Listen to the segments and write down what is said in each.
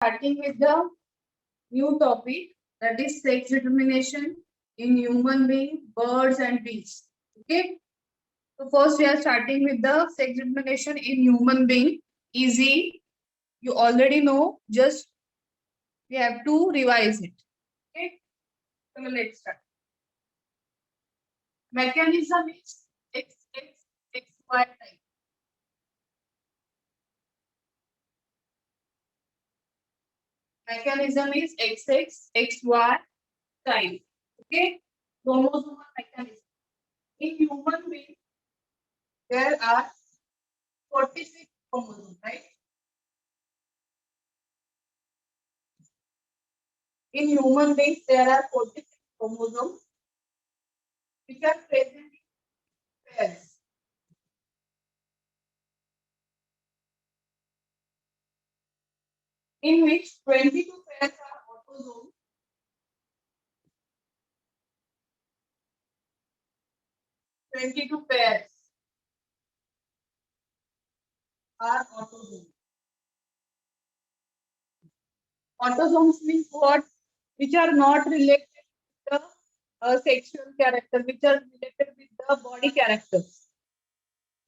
Starting with the new topic, that is sex determination in human being, birds and bees. Okay. So first we are starting with the sex determination in human being. Easy. You already know. Just we have to revise it. Okay. So let's start. Mechanism is XY type. Mechanism is XY type. Okay. Chromosomal mechanism. In human being, there are 46 chromosomes, right? In human beings, there are 46 chromosomes which are present in pairs. In which 22 pairs are autosomes, 22 pairs are autosomes. Autosomes means what? Which are not related to the sexual character, which are related with the body characters.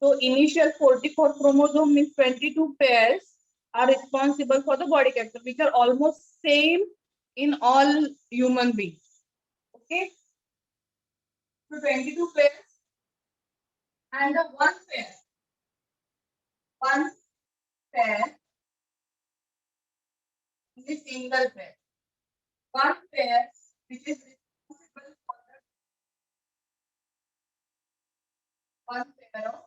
So initial 44 chromosome means 22 pairs are responsible for the body character, which are almost same in all human beings. Okay. So 22 pairs and the one pair is a single pair. One pair which is responsible for the one pair of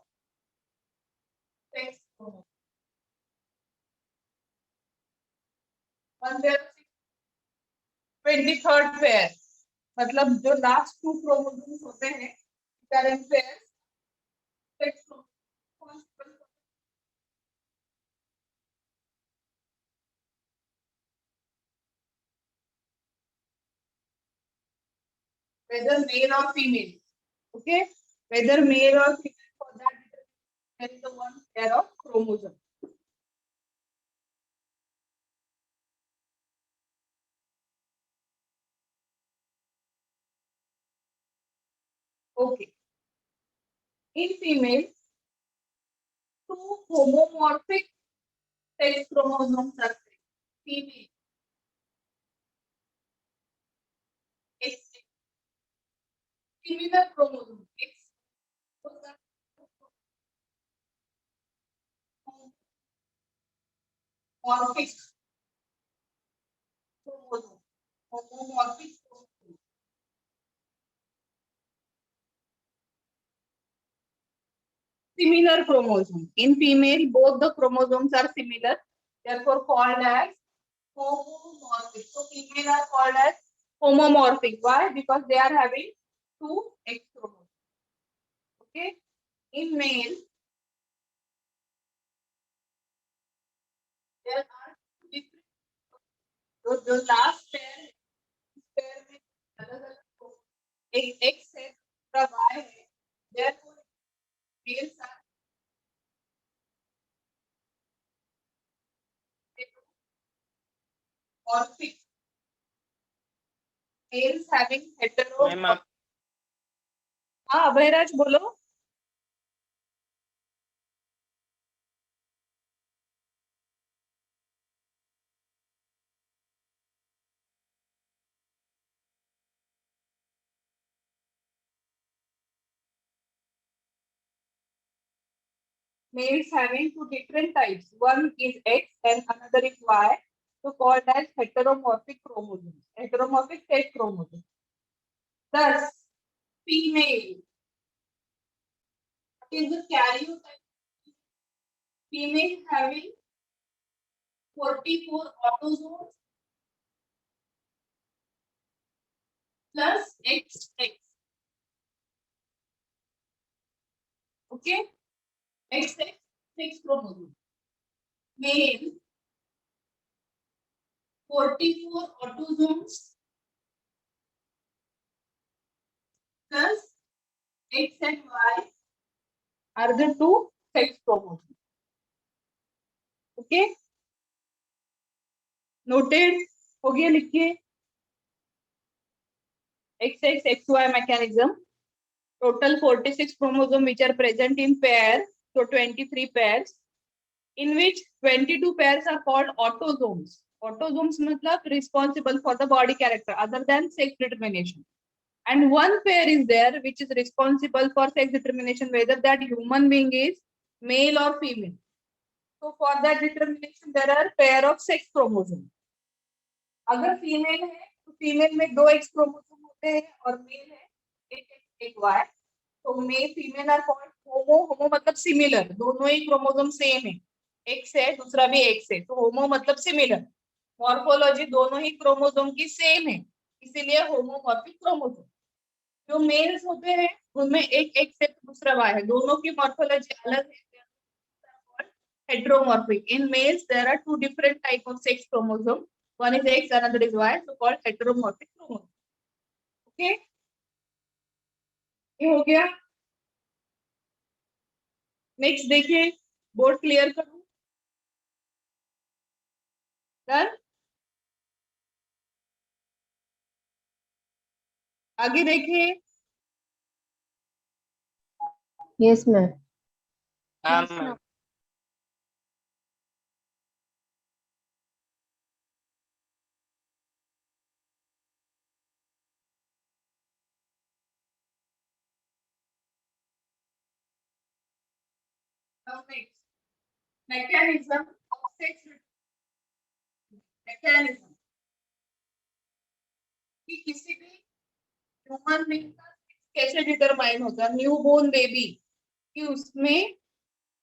sex chromosomes. One pair of 23rd pair. मतलब जो last to chromosomes होते हैं current pair sex chromosome whether male or female. Okay, whether male or female, for that there is a one pair of chromosome. Okay, in female, two homomorphic sex chromosomes are present. Female X, similar chromosome X. Homomorphic chromosome. Homomorphic chromosome. Similar chromosome. In female, both the chromosomes are similar, therefore called as homomorphic. So female are called as homomorphic. Why? Because they are having two X chromosomes. Okay. In male, there are different. So the last pair में अलग-अलग एक X है, दूसरा Y है. Therefore, males are morphic. Males having hetero. Ma'am आप हाँ अभयराज बोलो. Males having two different types. One is X and another is Y. So called as heteromorphic chromosomes. Heteromorphic sex chromosomes. Thus, female is the karyotype. Female having 44 autosomes plus XX. Okay? XX, 6 chromosomes. Male, 44 autosomes plus X and Y are the two sex chromosomes. Okay? Noted हो गया, लिखिए। XXXY mechanism. Total 46 chromosomes which are present in pair, so 23 pairs, in which 22 pairs are called autosomes. Autosomes matlab responsible for the body character other than sex determination. And one pair is there which is responsible for sex determination, whether that human being is male or female. So for that determination, there are pair of sex chromosomes. अगर female है तो female में दो x chromosome होते हैं और mail है एक एक्स एक वाई। तो मेल फीमेल आर कॉल्ड होमो। होमो मतलब सिमिलर, दोनों ही क्रोमोसोम सेम है, एक्स है दूसरा भी एक्स है, तो होमो मतलब सिमिलर। मॉर्फोलॉजी दोनों ही क्रोमोसोम की सेम है, इसीलिए होमोमॉर्फिक क्रोमोसोम। जो मेल्स होते हैं उनमें एक एक्स है दूसरा वाई है, दोनों की मॉर्फोलॉजी अलग है, heteromorphic. In males, there are two different type of sex chromosome. One is X, another is Y, so called heteromorphic chromosome. Okay, ये हो गया। नेक्स्ट देखिए, बोर्ड क्लियर करूं। डन। आगे देखिए। Yes ma'am. हाँ ma'am. Next, mechanism of sex mechanism कि किसी भी ह्यूमन बीइंग का कैसे डिटरमाइन होता है, न्यू बोर्न बेबी कि उसमें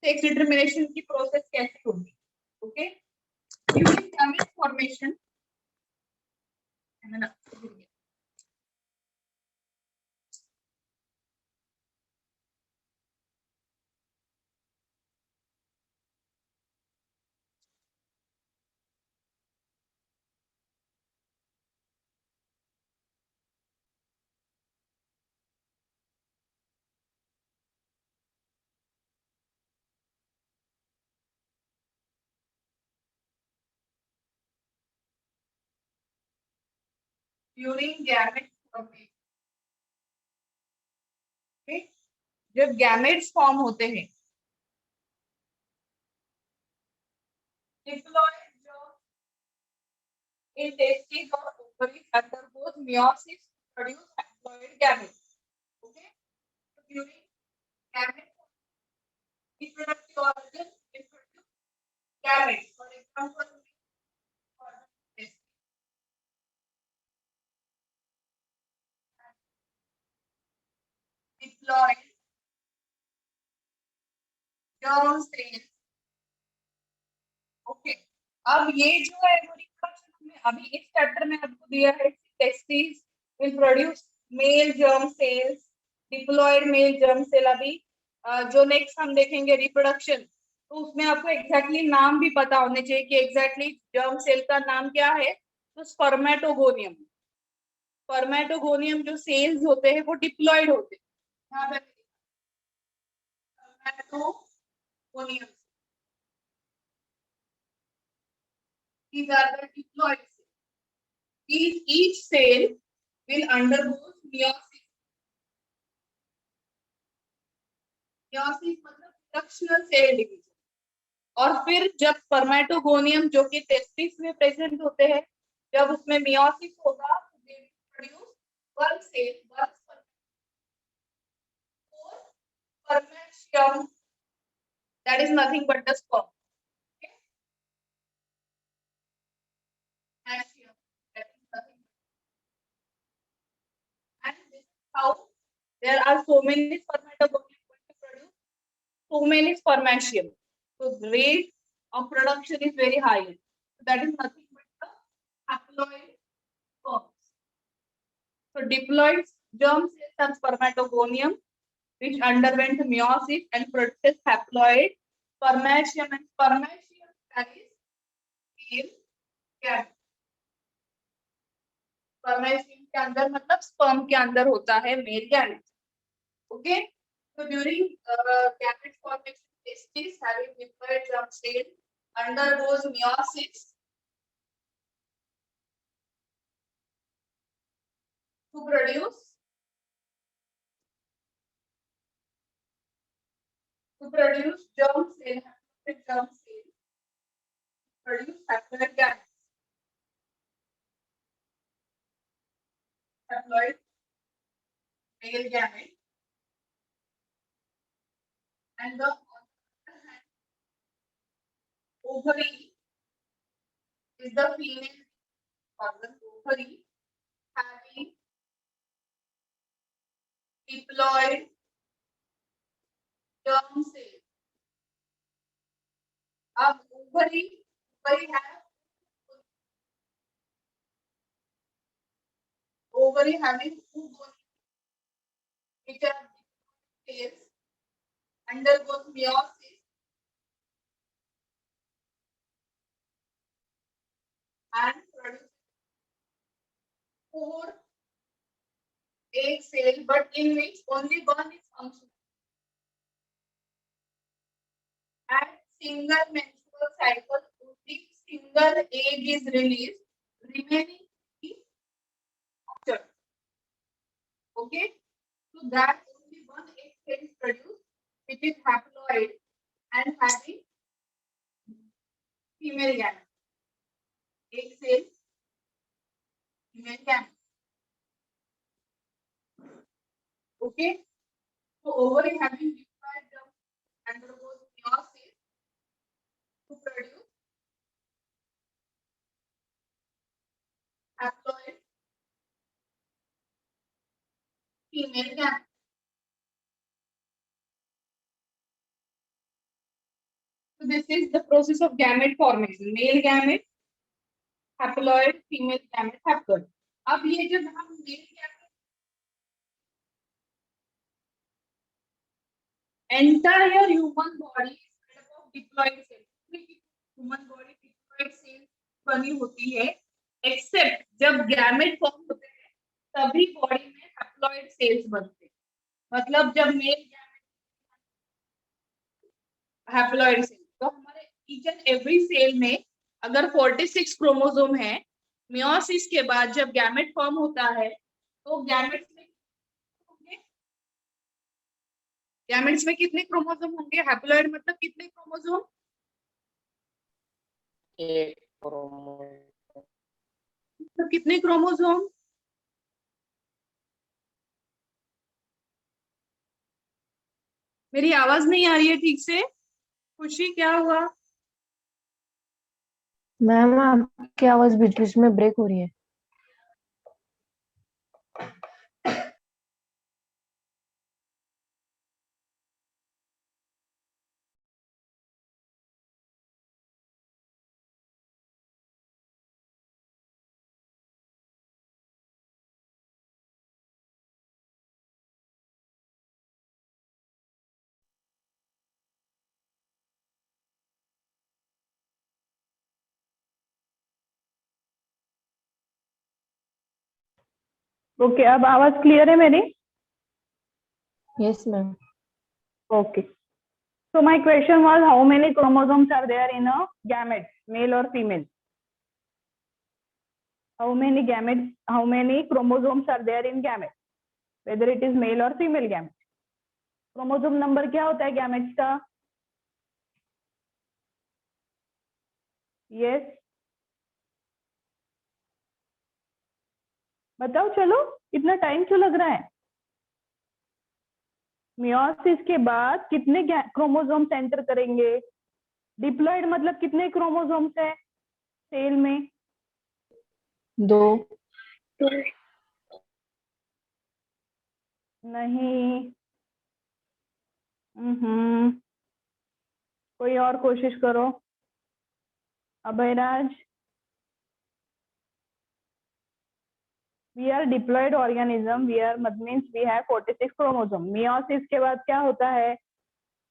सेक्स डिटरमिनेशन की प्रोसेस कैसे होगी। Okay, during gamete formation during gamete formation, जब गैमेट्स फॉर्म होते हैं, डिप्लॉइड जो इन टेस्टिस और ovaries undergoes meiosis to produce haploid gametes. Okay, so during gamete reproductive organ will produce gametes. For example, diploid germ cells. Okay, अब ये जो है वो रिप्रोडक्शन में अभी इस चैप्टर में आपको दिया है, testis will produce male germ cells, diploid male germ cell. अभी जो नेक्स्ट हम देखेंगे रिप्रोडक्शन, तो उसमें आपको एग्जैक्टली नाम भी पता होने चाहिए कि एग्जैक्टली जर्म सेल का नाम क्या है। तो स्पर्मेटोगोनियम, स्पर्मेटोगोनियम जो सेल्स होते हैं वो डिप्लॉयड होते हैं। यहाँ पे spermatogonium, these are the diploid cells. Each cell will undergo meiosis. meiosis मतलब फ्रैक्शनल सेल डिवीजन। और फिर जब स्पर्मेटोगोनियम जो कि टेस्टिस में प्रेजेंट होते हैं, जब उसमें meiosis होगा तो they will produce one cell, one spermatium, that is nothing but the sperm. Okay? Spermatium, that is nothing. And this is how there are so many spermatogonium going to produce so many spermatium. So the rate of production is very high. So that is nothing but the haploid sperms. So diploid germ cells and spermatogonium which underwent meiosis and produces haploid spermatium, and spermatium carries male gamete. spermatium के अंदर मतलब sperm के अंदर होता है male gamete. Okay, so during gamete formation, testis having diploid germ cell undergoes meiosis to produce germ cell, produce haploid gametes. Haploid male gamete, and the ovary is the female organ. Ovary having diploid germ cell. अब ovary having two bones which are cells undergoes meiosis and produces 4 egg cell, but in which only one is functional. At single menstrual cycle, only single egg is released, remaining is structured. Okay, so that only one egg cell is produced, which is haploid and having female gamete. Egg cell, female gamete. Okay, so ovary having diploid germ undergoes meiosis to produce haploid female gamete. So this is the process of gamete formation. Male gamete, haploid, female gamete, haploid. अब ये जब हम mail gamete entire human body is made up of diploid cells. Human body diploid cells बनी होती है, except जब gamete form होते हैं तभी बॉडी में haploid cells बनते हैं. मतलब जब मेल haploid cells, तो हमारे each and every cell में अगर 46 क्रोमोसोम है, मियोसिस के बाद जब गैमेट फॉर्म होता है तो गैमेट्स में कितने क्रोमोसोम होंगे? हैप्लॉइड मतलब कितने क्रोमोसोम? एक क्रोमोसोम। तो कितने क्रोमोसोम? मेरी आवाज नहीं आ रही है ठीक से। खुशी क्या हुआ? मैम आपकी आवाज बीच बीच में ब्रेक हो रही है। ओके, अब आवाज क्लियर है मेरी? Yes ma'am. Okay, so my question was how many chromosomes are there in a gamete, male or female? How many chromosomes are there in gamete, whether it is male or female gamete? Chromosome number क्या होता है gametes का? Yes, बताओ, चलो, इतना time क्यों लग रहा है? मियोसिस के बाद कितने क्रोमोसोम्स एंटर करेंगे? डिप्लॉइड मतलब कितने क्रोमोसोम्स है सेल में? 2। नहीं। कोई और कोशिश करो। Abhayraj, we are diploid organism, means we have 46 chromosome. Meiosis के बाद क्या होता है?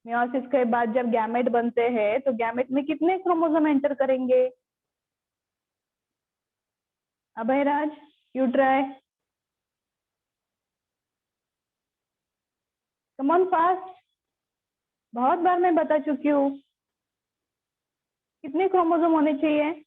मियोसिस के बाद जब गैमेट बनते हैं तो गैमेट में कितने क्रोमोसोम एंटर करेंगे? Abhayraj, you try, come on fast. बहुत बार मैं बता चुकी हूँ, कितने क्रोमोसोम होने चाहिए?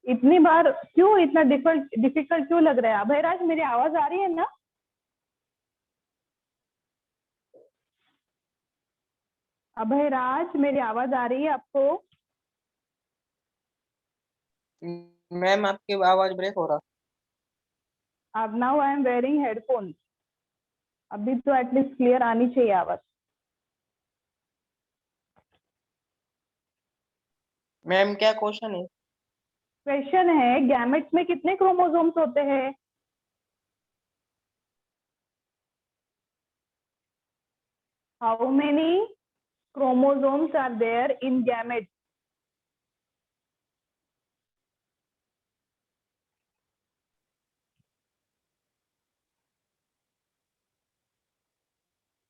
इतनी बार क्यों, इतना डिफिकल्ट क्यों लग रहा है? अभयराज मेरी आवाज आ रही है ना? अभयराज मेरी आवाज आ रही है आपको? मैम आपकी आवाज ब्रेक हो रहा। अब now I am wearing headphone, अभी तो एटलीस्ट क्लियर आनी चाहिए आवाज। मैम क्या क्वेश्चन है? क्वेश्चन है गैमेट्स में कितने क्रोमोसोम्स होते हैं? How many chromosomes are there in gametes?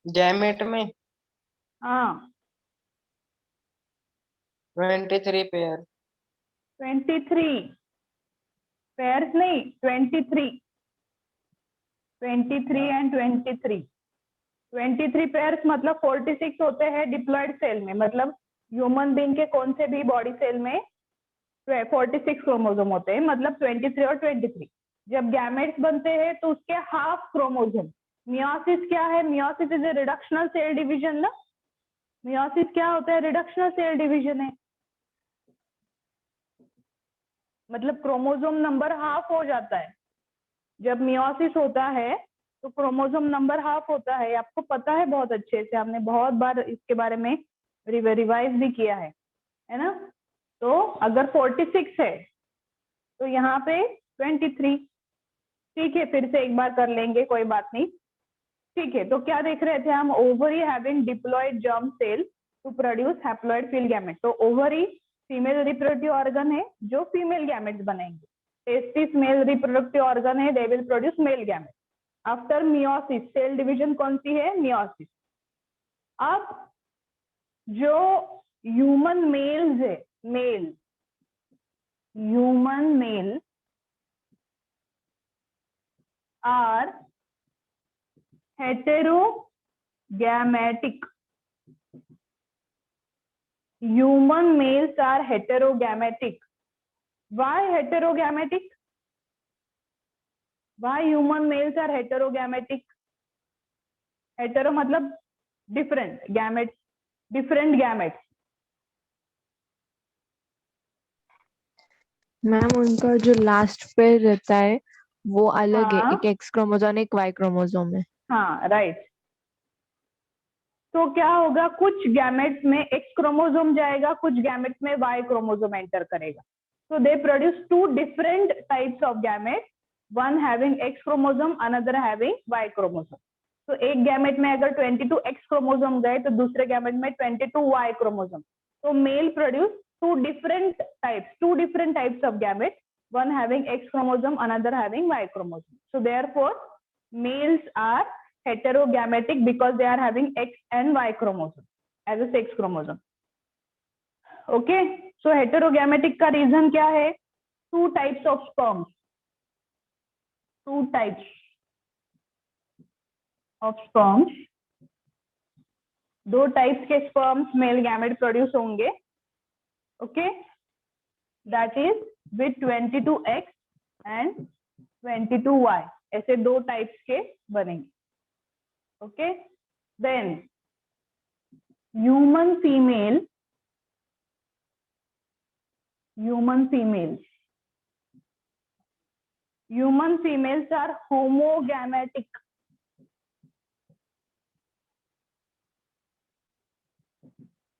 Gamete में हाँ 23 पेयर। 23 पेयर्स नहीं, 23 एंड 23 पेयर्स मतलब 46 होते हैं डिप्लॉयड सेल में, मतलब ह्यूमन बीइंग के कौन से भी बॉडी सेल में 46 क्रोमोसोम होते हैं, मतलब 23 और 23। जब गैमेट्स बनते हैं तो उसके हाफ क्रोमोसोम। मियोसिस क्या है? Meiosis is a reductional cell division ना। मियोसिस क्या होता है? रिडक्शनल सेल डिवीजन है, मतलब क्रोमोसोम नंबर हाफ हो जाता है जब मियोसिस होता है, तो क्रोमोसोम नंबर हाफ होता है। आपको पता है बहुत अच्छे से, हमने बहुत बार इसके बारे में रिवाइज भी किया है ना। तो अगर 46 है तो यहाँ पे 23। ठीक है, फिर से एक बार कर लेंगे, कोई बात नहीं। ठीक है, तो क्या देख रहे थे हम? Ovary having diploid germ cell to produce haploid feel gamete. तो ओवरी फीमेल रिप्रोडक्टिव ऑर्गन है जो फीमेल गैमेट्स बनाएंगे। टेस्टिस मेल रिप्रोडक्टिव ऑर्गन है, they will produce male gamete. After meiosis cell division कौन सी है? मियोसिस। अब जो ह्यूमन मेल्स है, human male are heterogametic. Human males are heterogametic. Why heterogametic? Why human males are heterogametic? Hetero मतलब different, gametes different gametes. Ma'am उनका जो last पे रहता है वो अलग है, हाँ एक एक्स क्रोमोसोम एक वाई क्रोमोसोम है। हाँ राइट। तो क्या होगा, कुछ गैमेट्स में एक्स क्रोमोसोम जाएगा, कुछ गैमेट्स में वाई क्रोमोसोम एंटर करेगा। So they produce two different types of gametes, one having X chromosome, another having Y chromosome. तो एक गैमेट में अगर 22 X क्रोमोसोम गए तो दूसरे गैमेट में 22 Y क्रोमोसोम। तो male produce two different types of gametes, one having X chromosome, another having Y chromosome. So therefore males are heterogametic because they are having X and Y chromosome as a sex chromosome. Okay, so heterogametic का reason क्या है? Two types of sperms, दो types के sperms male gamete produce होंगे। Okay, that is with 22X and 22Y, ऐसे दो types के बनेंगे। Okay, then human females are homogametic.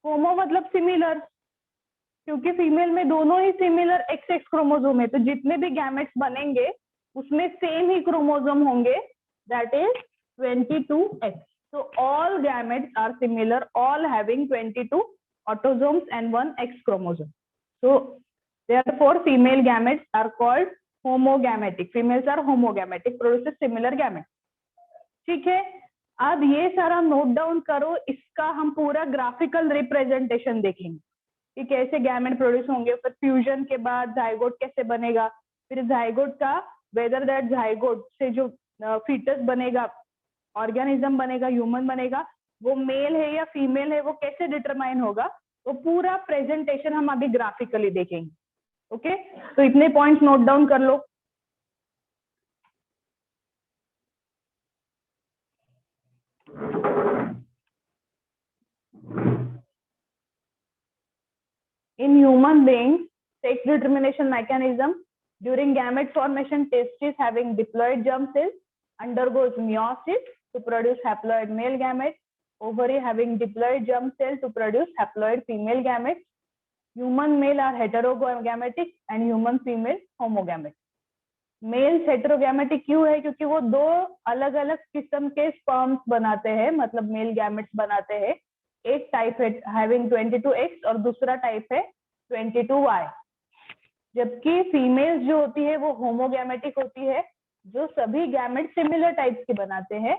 Homo मतलब सिमिलर, क्योंकि फीमेल में दोनों ही सिमिलर XX क्रोमोसोम है, तो जितने भी गैमेट्स बनेंगे उसमें सेम ही क्रोमोसोम होंगे, that is 22X. So all gametes are similar, all having 22 autosomes and one X chromosome. So therefore female gametes are called homogametic. Females are homogametic, produces similar gametes. ठीक है, अब ये सारा note down करो, इसका हम पूरा ग्राफिकल रिप्रेजेंटेशन देखेंगे कि कैसे गैमेट प्रोड्यूस होंगे, फिर फ्यूजन के बाद जाइगोट कैसे बनेगा, फिर जाइगोट का वेदर दैट जाइगोट से जो फीटस बनेगा, ऑर्गेनिज्म बनेगा, ह्यूमन बनेगा, वो मेल है या फीमेल है, वो कैसे डिटरमाइन होगा, वो पूरा प्रेजेंटेशन हम अभी ग्राफिकली देखेंगे। ओके, तो इतने पॉइंट्स नोट डाउन कर लो। In human beings, sex determination mechanism during gamete formation, testis having diploid germ cells undergoes meiosis to produce haploid male gamete. Ovary having diploid germ cell to produce haploid female gametes. Human male are heterogametic and human female homogametic. Male heterogametic क्यों है? क्योंकि वो दो अलग अलग किस्म के sperms बनाते हैं, मतलब मेल गैमेट्स बनाते हैं। एक टाइप है हैविंग 22X और दूसरा टाइप है 22Y। जबकि फीमेल्स जो होती है वो होमोगैमेटिक होती है, जो सभी गैमेट सिमिलर टाइप्स के बनाते हैं।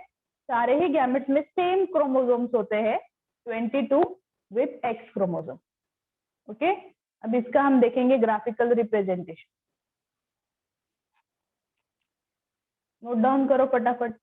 सारे ही गैमेट्स में सेम क्रोमोसोम्स होते हैं, 22 विथ X क्रोमोसोम। ओके, अब इसका हम देखेंगे ग्राफिकल रिप्रेजेंटेशन। नोट डाउन करो फटाफट।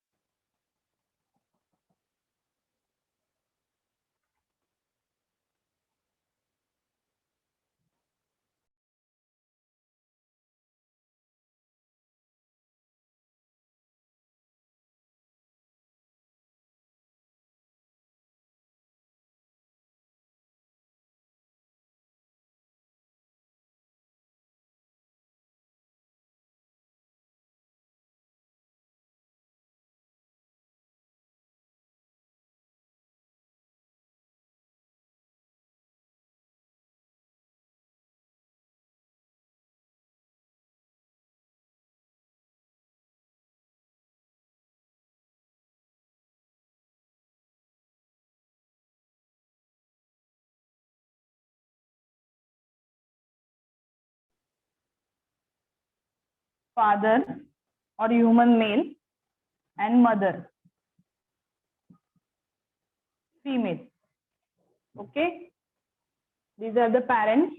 Father or human male and mother female. Okay, these are the parents.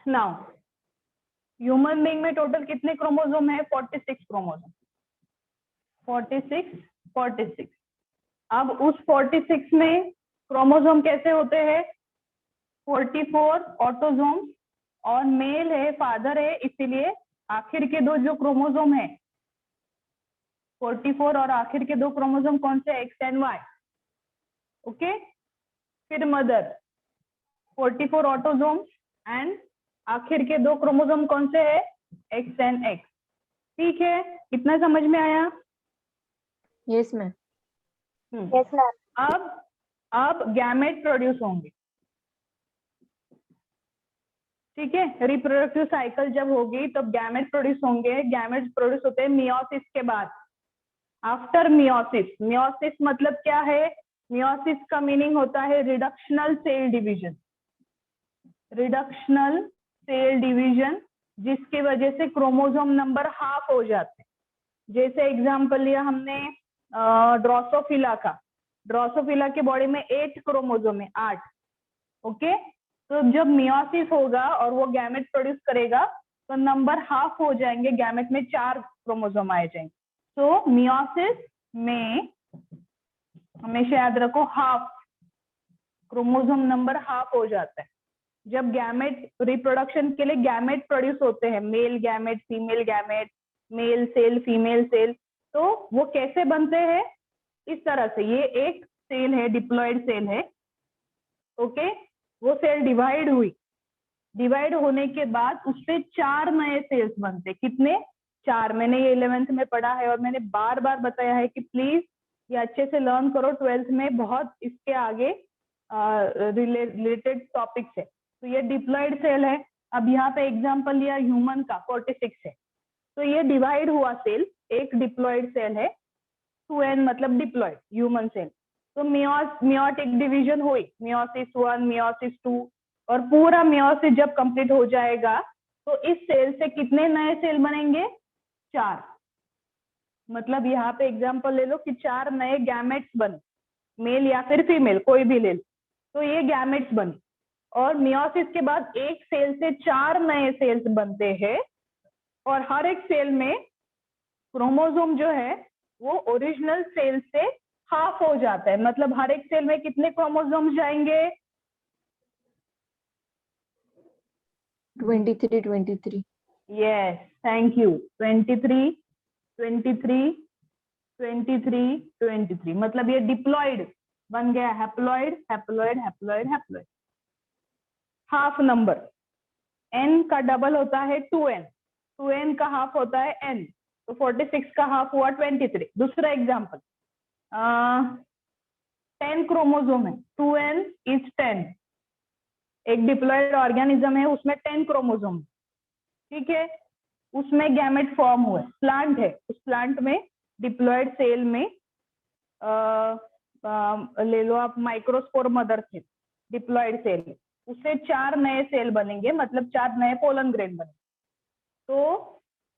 Now human being में टोटल कितने क्रोमोसोम है? 46 क्रोमोसोम। 46। अब उस 46 में क्रोमोसोम कैसे होते हैं? 44 ऑटोसोम और मेल है, फादर है, इसीलिए आखिर के दो जो क्रोमोसोम है 44 और आखिर के दो क्रोमोसोम कौन से? X and Y। ओके, फिर मदर 44 ऑटोसोम एंड आखिर के दो क्रोमोसोम कौन से है? X and X। ठीक है, कितना समझ में आया? Yes ma'am. Yes ma'am. अब गैमेट प्रोड्यूस होंगे। ठीक है, रिप्रोडक्टिव साइकिल जब होगी तब गैमेट प्रोड्यूस होंगे। गैमेट प्रोड्यूस होते हैं मियोसिस के बाद, आफ्टर मियोसिस। मियोसिस मतलब क्या है? मियोसिस का मीनिंग होता है reductional cell division. Reductional cell division जिसकी वजह से क्रोमोसोम नंबर हाफ हो जाते हैं। जैसे एग्जांपल लिया हमने ड्रोसोफिला का। ड्रोसोफिला के बॉडी में 8 क्रोमोसोम है, 8। ओके, तो जब मियोसिस होगा और वो गैमेट प्रोड्यूस करेगा तो नंबर हाफ हो जाएंगे, गैमेट में 4 क्रोमोसोम आ जाएंगे। तो मियोसिस में हमेशा याद रखो हाफ, क्रोमोसोम नंबर हाफ हो जाता है। जब गैमेट रिप्रोडक्शन के लिए गैमेट प्रोड्यूस होते हैं, male gamete, female gamete, male cell, female cell, तो वो कैसे बनते हैं? इस तरह से। ये एक सेल है, डिप्लॉयड सेल है। ओके, वो सेल डिवाइड हुई, डिवाइड होने के बाद उससे 4 नए सेल्स बनते। कितने? 4। मैंने ये 11th में पढ़ा है और मैंने बार बार बताया है कि प्लीज ये अच्छे से लर्न करो। 12th में बहुत इसके आगे रिलेटेड टॉपिक्स है। तो ये डिप्लॉयड सेल है। अब यहाँ पे एग्जांपल लिया ह्यूमन का, 46 है, तो ये डिवाइड हुआ सेल एक डिप्लॉयड सेल है। 2n मतलब डिप्लॉयड ह्यूमन सेल। तो मियोटिक डिवीजन हुई, मियोसिस 1, मियोसिस 2, और पूरा मियोसिस जब कंप्लीट हो जाएगा तो इस सेल से कितने नए सेल बनेंगे? 4। मतलब यहाँ पे एग्जांपल ले लो कि 4 नए गैमेट्स बने, मेल या फिर फीमेल कोई भी ले लो, तो ये गैमेट्स बने। और मियोसिस के बाद एक सेल से 4 नए सेल्स बनते हैं और हर एक सेल में क्रोमोसोम जो है वो ओरिजिनल सेल से हाफ हो जाता है। मतलब हर एक सेल में कितने क्रोमोसोम जाएंगे? 23, 23. Yes, thank you. 23, 23, 23, 23, मतलब ये डिप्लॉयड बन गया। Haploid, haploid, haploid, haploid. Half number n का डबल होता है 2n, 2n का हाफ होता है n, तो 46 का हाफ हुआ 23। दूसरा एग्जांपल, 10 क्रोमोसोम है, 2n इज 10। एक डिप्लॉयड ऑर्गेनिज्म है, उसमें 10 क्रोमोसोम, ठीक है, उसमें गैमेट फॉर्म हुआ। प्लांट है, उस प्लांट में डिप्लॉयड सेल में ले लो आप microspore mother cell, diploid cell, उससे 4 नए सेल बनेंगे, मतलब 4 नए पोलन ग्रेन बने। तो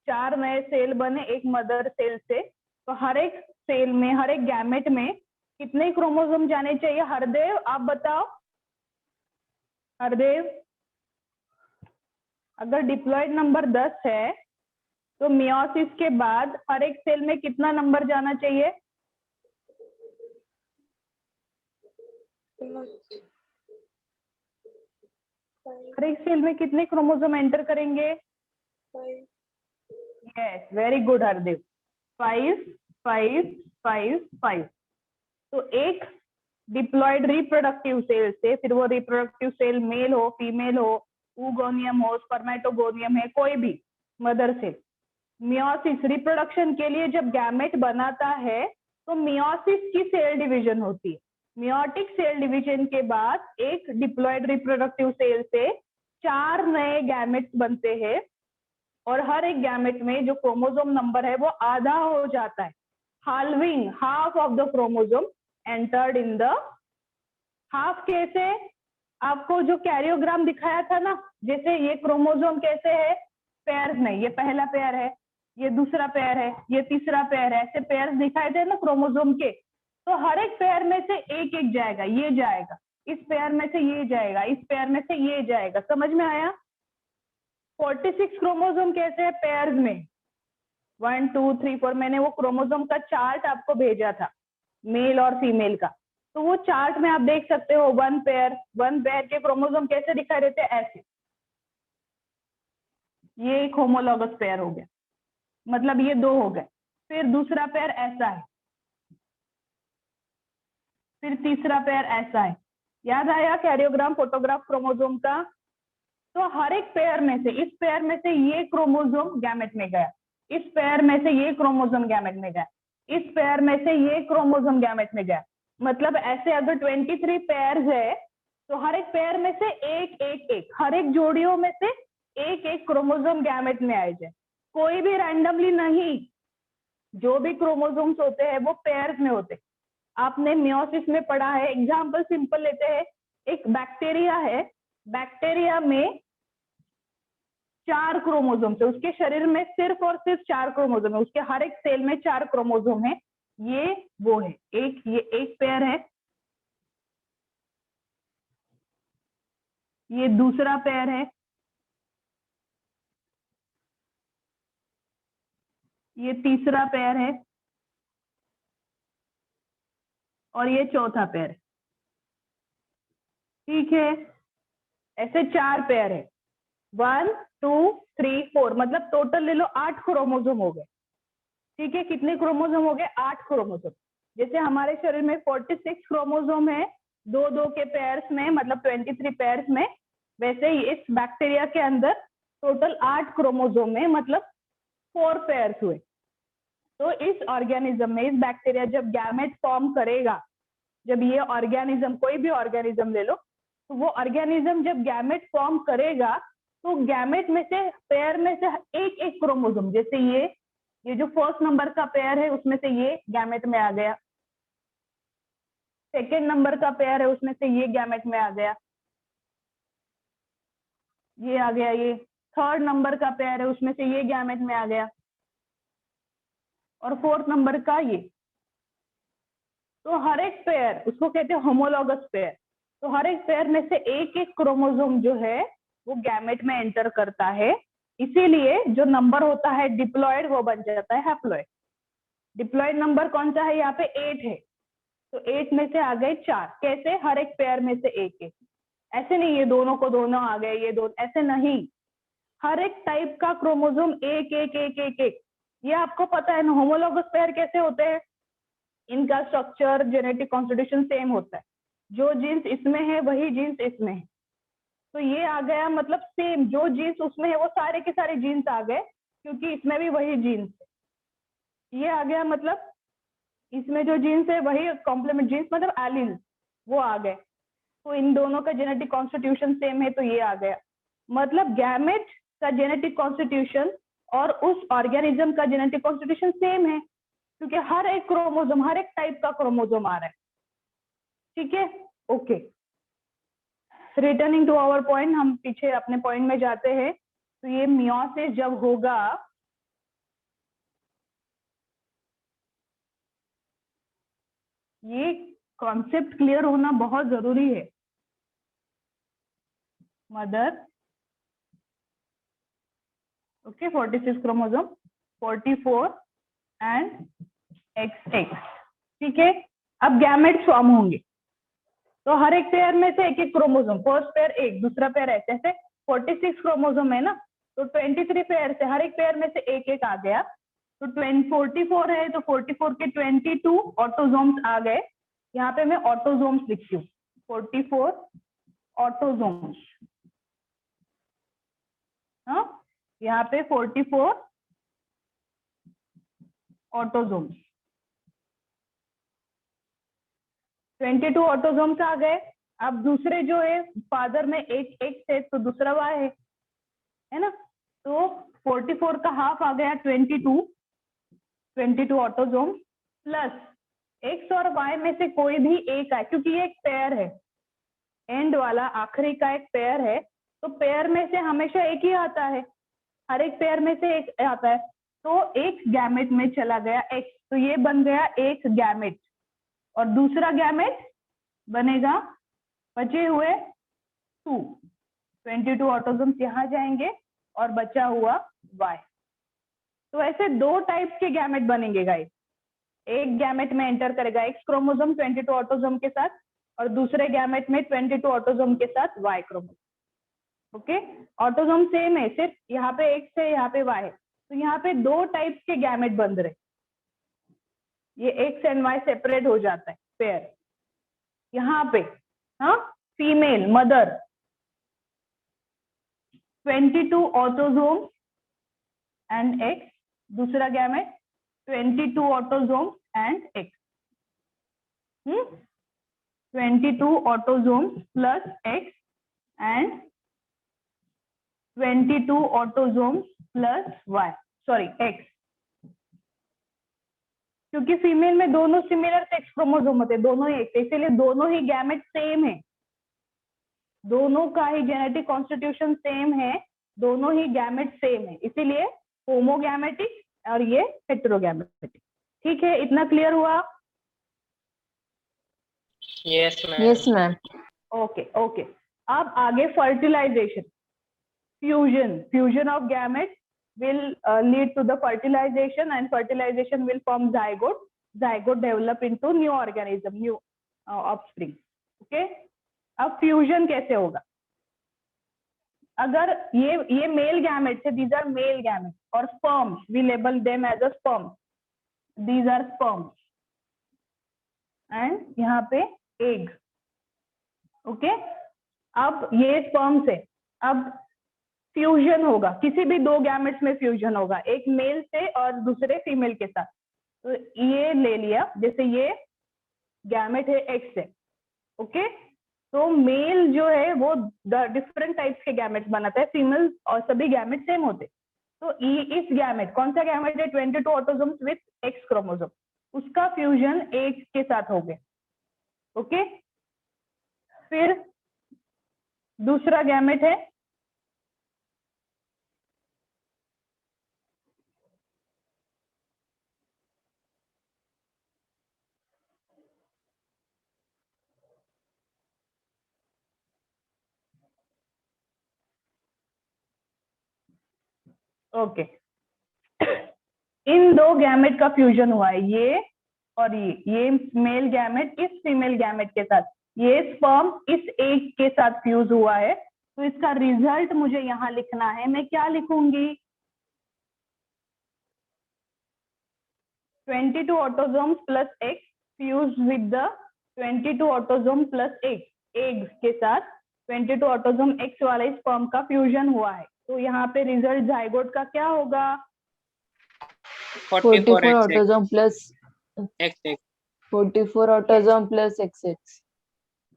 4 नए सेल बने एक मदर सेल से, तो हर एक सेल में, हर एक गैमेट में कितने क्रोमोसोम जाने चाहिए? हरदेव आप बताओ, हरदेव। अगर डिप्लॉयड नंबर 10 है तो मियोसिस के बाद हर एक सेल में कितना नंबर जाना चाहिए? हर एक सेल में कितने क्रोमोसोम एंटर करेंगे? Yes, very good Hardev, 5, 5, 5, 5। तो एक डिप्लॉयड रिप्रोडक्टिव सेल से, फिर वो रिप्रोडक्टिव सेल मेल हो, फीमेल हो, oogonia हो, स्पर्मेटोगोनियम है, कोई भी मदर सेल, मियोसिस रिप्रोडक्शन के लिए जब गैमेट बनाता है तो मियोसिस की सेल डिवीजन होती है। मियोटिक सेल डिवीजन के बाद एक डिप्लॉयड रिप्रोडक्टिव सेल से 4 नए गैमेट्स बनते हैं, और हर एक गैमेट में जो क्रोमोसोम नंबर है वो आधा हो जाता है। Halving, half of the chromosome entered in the half. कैसे? आपको जो कैरियोग्राम दिखाया था ना, जैसे ये क्रोमोसोम कैसे है, पेयर्स में, ये पहला पेयर है, ये दूसरा पेयर है, ये तीसरा पेयर है, ऐसे पेयर्स दिखाए थे ना क्रोमोसोम के। तो हर एक पेयर में से एक एक जाएगा, ये जाएगा, इस पेयर में से ये जाएगा, इस पेयर में से ये जाएगा। समझ में आया? 46 क्रोमोसोम कैसे है पेयर्स में, 1, 2, 3, 4। मैंने वो क्रोमोसोम का चार्ट आपको भेजा था, मेल और फीमेल का, तो वो चार्ट में आप देख सकते हो। वन पेयर के क्रोमोसोम कैसे दिखाई देते हैं? ऐसे। ये एक होमोलॉगस पेयर हो गया, मतलब ये 2 हो गए। फिर दूसरा पेयर ऐसा है, फिर तीसरा पेयर ऐसा है। याद आया कैरियोग्राम, फोटोग्राफ क्रोमोसोम का? तो हर एक पेयर में से, इस पेयर में से ये क्रोमोसोम गैमेट में गया, इस पेयर में से ये क्रोमोसोम गैमेट में गया, इस पेयर में से ये क्रोमोसोम गैमेट में गया। मतलब ऐसे अगर 23 पेयर्स है तो हर एक पेयर में से एक, हर एक जोड़ियों में से एक क्रोमोसोम गैमेट में आए जाए, कोई भी रैंडमली नहीं। जो भी क्रोमोसोम्स होते हैं वो पेयर्स में होते। आपने मियोसिस में पढ़ा है। एग्जाम्पल सिंपल लेते हैं, एक बैक्टीरिया है, बैक्टीरिया में 4 क्रोमोसोम है, उसके शरीर में सिर्फ और सिर्फ 4 क्रोमोसोम है, उसके हर एक सेल में 4 क्रोमोसोम है। ये वो है, ये एक पेयर है, ये दूसरा पेयर है, ये तीसरा पेयर है, और ये चौथा पेयर है। ठीक है, ऐसे 4 पेयर है, 1, 2, 3, 4, मतलब टोटल ले लो 8 क्रोमोसोम हो गए। ठीक है, कितने क्रोमोसोम हो गए? 8 क्रोमोसोम। जैसे हमारे शरीर में 46 क्रोमोसोम है, 2-2 के पेयर्स में, मतलब 23 पेयर्स में, वैसे ही इस बैक्टीरिया के अंदर टोटल 8 क्रोमोसोम है, मतलब 4 पेयर्स हुए। तो इस ऑर्गेनिज्म में, इस बैक्टीरिया जब गैमेट फॉर्म करेगा, जब ये ऑर्गेनिज्म, कोई भी ऑर्गेनिज्म ले लो, तो वो ऑर्गेनिज्म जब गैमेट फॉर्म करेगा तो गैमेट में से, पेयर में से एक क्रोमोसोम, जैसे ये जो फर्स्ट नंबर का पेयर है उसमें से ये गैमेट में आ गया, सेकेंड नंबर का पेयर है उसमें से ये गैमेट में आ गया, ये आ गया, ये थर्ड नंबर का पेयर है उसमें से ये गैमेट में आ गया, और फोर्थ नंबर का ये। तो हर एक पेयर, उसको कहते हैं होमोलॉगस पेयर। तो हर एक पेयर में से एक क्रोमोसोम जो है वो गैमेट में एंटर करता है, इसीलिए जो नंबर होता है डिप्लॉयड वो बन जाता है हैप्लॉयड। डिप्लॉयड नंबर कौन सा है? यहाँ पे 8 है, तो 8 में से आ गए 4। कैसे? हर एक पेयर में से एक। ऐसे नहीं ये दोनों को दोनों आ गए, ये दोनों, ऐसे नहीं, हर एक टाइप का क्रोमोसोम एक एक एक एक एक, ये आपको पता है ना। होमोलॉगस पेयर कैसे होते हैं, इनका स्ट्रक्चर जेनेटिक कॉन्स्टिट्यूशन सेम होता है, जो जीन्स इसमें है वही जीन्स इसमें है। तो ये आ गया मतलब सेम, जो जीन्स उसमें है वो सारे के सारे जीन्स आ गए, क्योंकि इसमें भी वही जीन्स है। ये आ गया मतलब इसमें जो जीन्स है वही कॉम्प्लीमेंट जीन्स, मतलब एलील वो आ गए। तो इन दोनों का जेनेटिक कॉन्स्टिट्यूशन सेम है, तो ये आ गया। मतलब गैमेट का जेनेटिक कॉन्स्टिट्यूशन और उस ऑर्गेनिज्म का जेनेटिक कॉन्स्टिट्यूशन सेम है, क्योंकि हर एक क्रोमोसोम, हर एक टाइप का क्रोमोसोम आ रहा है। ठीक है, okay. Returning to our point, हम पीछे अपने पॉइंट में जाते हैं। तो ये मियोसिस जब होगा, ये कॉन्सेप्ट क्लियर होना बहुत जरूरी है। Mother, okay, 46 chromosome, 44 and XX। ठीक है, अब गैमेट्स फॉर्म होंगे, तो हर एक पेयर में से एक एक क्रोमोसोम, फर्स्ट पेयर एक, दूसरा पेयर ऐसे ऐसे 46 क्रोमोसोम है ना, तो 23 पेयर से हर एक पेयर में से एक एक आ गया। तो 44 है तो 44 के 22 ऑटोजोम्स आ गए। यहाँ पे मैं ऑटोजोम्स लिखती हूँ, 44 ऑटोजोम्स। हाँ, यहाँ पे 44 ऑटोजोम्स, 22 ऑटोजोम्स आ गए। अब दूसरे जो है फादर में एक एक से, तो दूसरा वाई है ना, तो 44 का हाफ आ गया 22 ऑटोजोम, प्लस एक्स और वाई में से कोई भी एक है, क्योंकि ये एक पेयर है, एंड वाला आखिरी का एक पेयर है, तो पेयर में से हमेशा एक ही आता है, हर एक पेयर में से एक आता है। तो एक गैमेट में चला गया एक्स, तो ये बन गया एक गैमेट, और दूसरा गैमेट बनेगा बचे हुए 22 ऑटोजोम्स यहाँ जाएंगे और बचा हुआ वाई। तो ऐसे दो टाइप के गैमेट बनेंगे गाइस, एक गैमेट में एंटर करेगा एक्स क्रोमोसोम 22 ऑटोजोम के साथ, और दूसरे गैमेट में 22 ऑटोजोम के साथ Y chromosome. Okay, autosome same है, सिर्फ यहाँ पे एक्स है, यहाँ पे वाई है, तो यहाँ पे दो टाइप के गैमेट बन रहे, ये एक्स एंड वाई सेपरेट हो जाता है पेयर। यहाँ पे हाँ, female mother 22 autosome and X, दूसरा gamete 22 autosome and X, 22 autosome plus X and 22 autosome plus Y, sorry X, क्योंकि फीमेल में दोनों सिमिलर सेक्स क्रोमोसोम होते हैं, दोनों ही एक, इसीलिए दोनों ही गैमेट सेम है, दोनों का ही जेनेटिक कॉन्स्टिट्यूशन सेम है, दोनों ही गैमेट सेम है, इसीलिए होमोगैमेटिक और ये हेटेरोगैमेटिक। ठीक है, इतना क्लियर हुआ? Yes ma'am. Yes ma'am. Okay okay, अब आगे fertilization, fusion of gamete will lead to the fertilization, and fertilization will form zygote develop into new organism, new offspring. Okay, अब फ्यूजन कैसे होगा? अगर ये मेल गैमेट्स है, these are male gametes, और sperms, we label them as a sperm, these are sperms, and यहाँ पे egg. Okay, अब ये sperms है, अब फ्यूजन होगा, किसी भी दो गैमेट्स में फ्यूजन होगा, एक मेल से और दूसरे फीमेल के साथ। तो ये ले लिया, जैसे ये गैमेट है एक्स से, ओके, तो मेल जो है वो डिफरेंट टाइप्स के गैमेट्स बनाता है, फीमेल और सभी गैमेट सेम होते। तो इस गैमेट, कौन सा गैमेट है 22 ऑटोजोम्स विथ एक्स क्रोमोसोम, उसका फ्यूजन एक के साथ हो गया। ओके, फिर दूसरा गैमेट है ओके, इन दो गैमेट का फ्यूजन हुआ है, ये और ये मेल गैमेट इस फीमेल गैमेट के साथ, ये स्पर्म इस एग के साथ फ्यूज हुआ है, तो इसका रिजल्ट मुझे यहाँ लिखना है। मैं क्या लिखूंगी? 22 autosomes plus x fuse with the 22 autosome plus x, eggs के साथ 22 ऑटोसोम एक्स वाले स्पर्म का फ्यूजन हुआ है। तो यहाँ पे रिजल्ट जाइगोट का क्या होगा? 44 autosome plus XX 44 autosome plus XX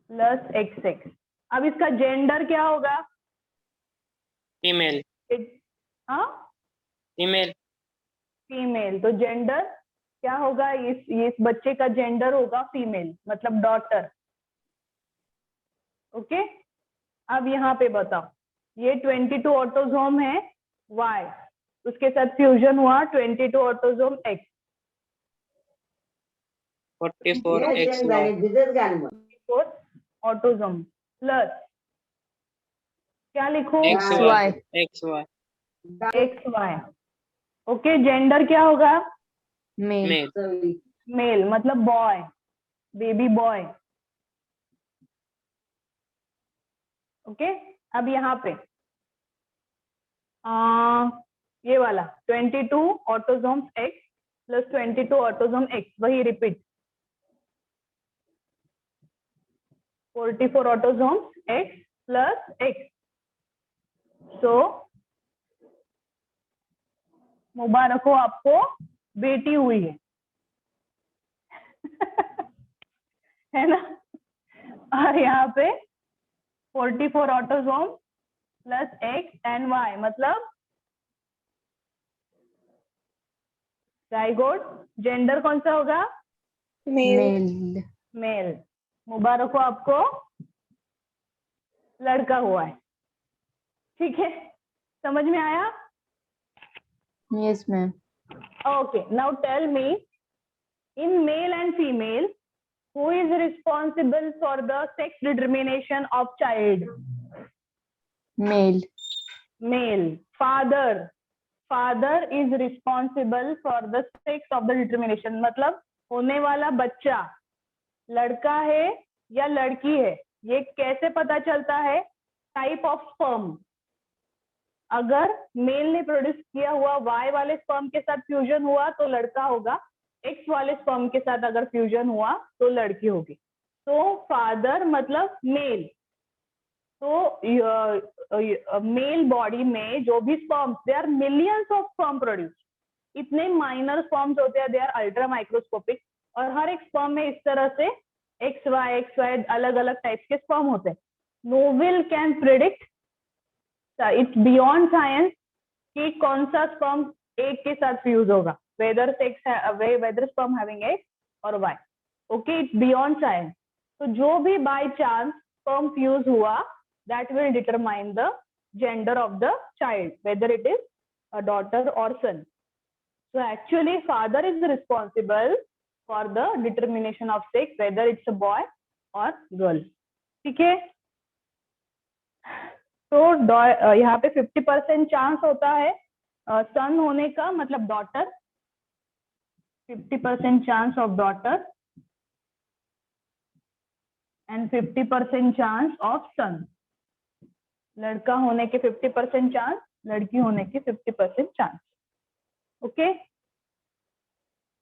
plus XX। अब इसका जेंडर क्या होगा? फीमेल हाँ, फीमेल फीमेल। तो जेंडर क्या होगा? इस बच्चे का जेंडर होगा फीमेल, मतलब डॉटर। ओके, अब यहाँ पे बताओ, ये 22 ऑटोसोम है Y, उसके साथ फ्यूजन हुआ 22 autosome X, 44XY autosome plus क्या लिखो? XY XY XY। Okay, gender क्या होगा? मेल मेल मेल, मतलब बॉय, बेबी बॉय। ओके, अब यहाँ पे ये वाला 22 autosomes X plus 22 autosome X, वही repeat 44 autosomes X plus X। सो मुबारक हो, आपको बेटी हुई है। है ना? और यहाँ पे 44 autosome plus X and Y, मतलब जाइगोट। जेंडर कौन सा होगा? Mail mail. मुबारक हो, आपको लड़का हुआ है। ठीक है, समझ में आया? Yes ma'am Okay, now tell me, in male and female, who is responsible for the sex determination of child? Male Male. Father is responsible for the sex of the determination, मतलब होने वाला बच्चा लड़का है या लड़की है, ये कैसे पता चलता है? Type of sperm. अगर मेल ने प्रोड्यूस किया हुआ Y वाले स्पर्म के साथ फ्यूजन हुआ तो लड़का होगा, X वाले स्पर्म के साथ अगर फ्यूजन हुआ तो लड़की होगी। तो फादर मतलब मेल। तो मेल बॉडी में जो भी sperms, they are millions of sperm produce. इतने माइनर स्पर्म्स होते हैं, दे आर अल्ट्रा माइक्रोस्कोपिक, और हर एक स्पर्म में इस तरह से XY अलग अलग टाइप्स के स्पर्म होते हैं। No will can predict, it's beyond science कि कौन सा स्पर्म एक के साथ फ्यूज होगा, वेदर स्पर्म हैविंग X और Y। Okay, it's beyond science. तो जो भी बाय चांस स्पर्म फ्यूज हुआ, that will determine the gender of the child, whether it is a daughter और son. So actually father is responsible for the determination of sex, whether it's a boy or girl. ठीक है? तो यहाँ पे 50% chance होता है सन होने का, मतलब daughter, 50% chance of daughter and 50% chance of son. लड़का होने के 50% चांस, लड़की होने के 50% chance. Okay.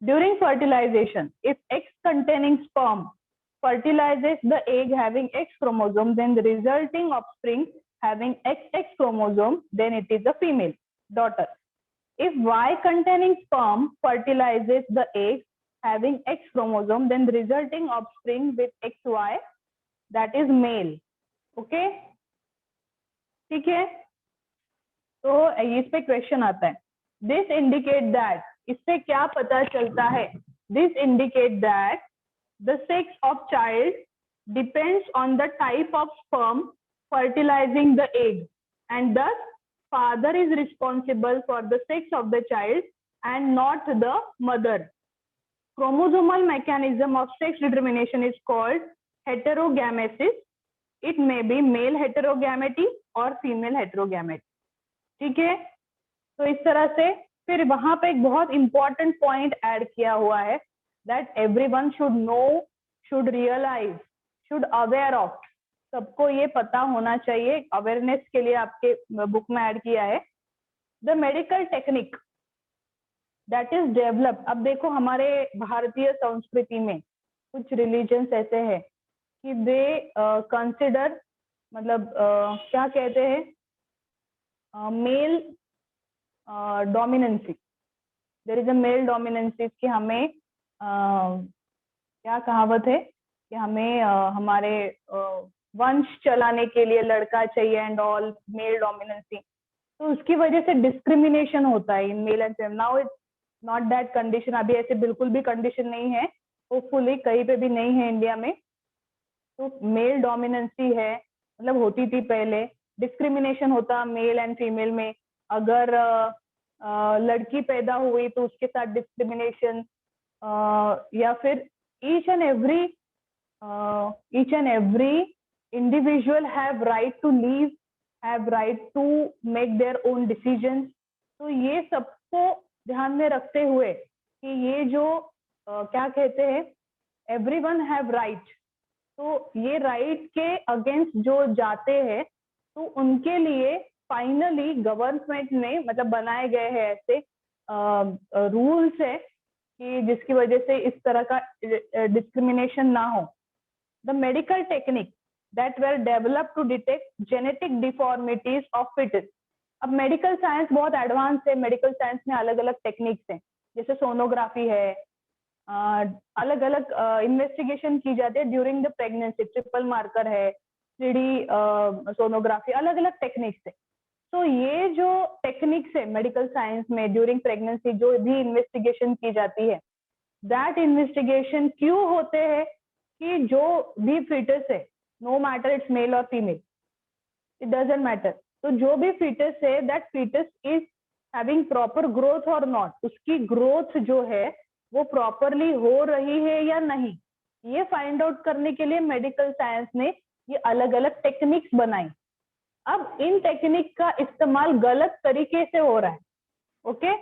During fertilization, if X containing sperm fertilizes the egg having X chromosome, then the resulting offspring having XX chromosome, then it is a female, daughter. If Y containing sperm fertilizes the egg having X chromosome, then the resulting offspring with XY, that is male. Okay? ठीक है? तो इस पे question आता है, this indicate that, इससे क्या पता चलता है? This indicate that the sex of child depends on the type of sperm fertilizing the egg, and thus father is responsible for the sex of the child and not the mother. Chromosomal mechanism of sex determination is called heterogamesis. It may be male heterogamety और female heterogamety. ठीक है? तो इस तरह से फिर वहां पे एक बहुत इंपॉर्टेंट पॉइंट ऐड किया हुआ है, that everyone should know, should realize, should aware of. सबको ये पता होना चाहिए, अवेयरनेस के लिए आपके बुक में ऐड किया है। The medical technique that is developed, अब देखो हमारे भारतीय संस्कृति में कुछ रिलीजन्स ऐसे हैं कि दे कंसिडर, मतलब क्या कहते हैं, male dominancy, there is a male dominancy, कि हमें क्या कहावत है कि हमें हमारे वंश चलाने के लिए लड़का चाहिए एंड ऑल, मेल डोमिनेंसी। तो उसकी वजह से डिस्क्रिमिनेशन होता है in male and female. Now it's not that condition, अभी ऐसे बिल्कुल भी कंडीशन नहीं है, होपफुली कहीं पे भी नहीं है इंडिया में। तो मेल डोमिनेंसी है, मतलब होती थी पहले, डिस्क्रिमिनेशन होता मेल एंड फीमेल में। अगर लड़की पैदा हुई तो उसके साथ डिस्क्रिमिनेशन, या फिर each and every individual have right to live, have right to make their own decisions। तो ये सबको ध्यान में रखते हुए कि ये जो क्या कहते हैं, everyone have right, तो ये राइट के अगेंस्ट जो जाते हैं तो उनके लिए फाइनली गवर्नमेंट ने मतलब बनाए गए हैं ऐसे रूल्स है कि जिसकी वजह से इस तरह का डिस्क्रिमिनेशन ना हो। The medical technique that were develop to detect genetic deformities of foetus. अब मेडिकल साइंस बहुत एडवांस है, मेडिकल साइंस में अलग अलग टेक्निक्स हैं, जैसे सोनोग्राफी है, अलग अलग इन्वेस्टिगेशन की जाती है during the pregnancy, triple marker है, 3D सोनोग्राफी, अलग अलग टेक्निक्स है। तो ये जो टेक्निक्स है मेडिकल साइंस में ड्यूरिंग प्रेगनेंसी जो भी इन्वेस्टिगेशन की जाती है, दैट इन्वेस्टिगेशन क्यों होते हैं कि जो भी फीटस है, नो मैटर इट्स मेल और फीमेल, इट डजंट मैटर, तो जो भी फीटस है that foetus is having proper growth और नॉट, उसकी ग्रोथ जो है वो प्रॉपरली हो रही है या नहीं, ये फाइंड आउट करने के लिए मेडिकल साइंस ने ये अलग अलग टेक्निक्स बनाई। अब इन टेक्निक का इस्तेमाल गलत तरीके से हो रहा है। Okay,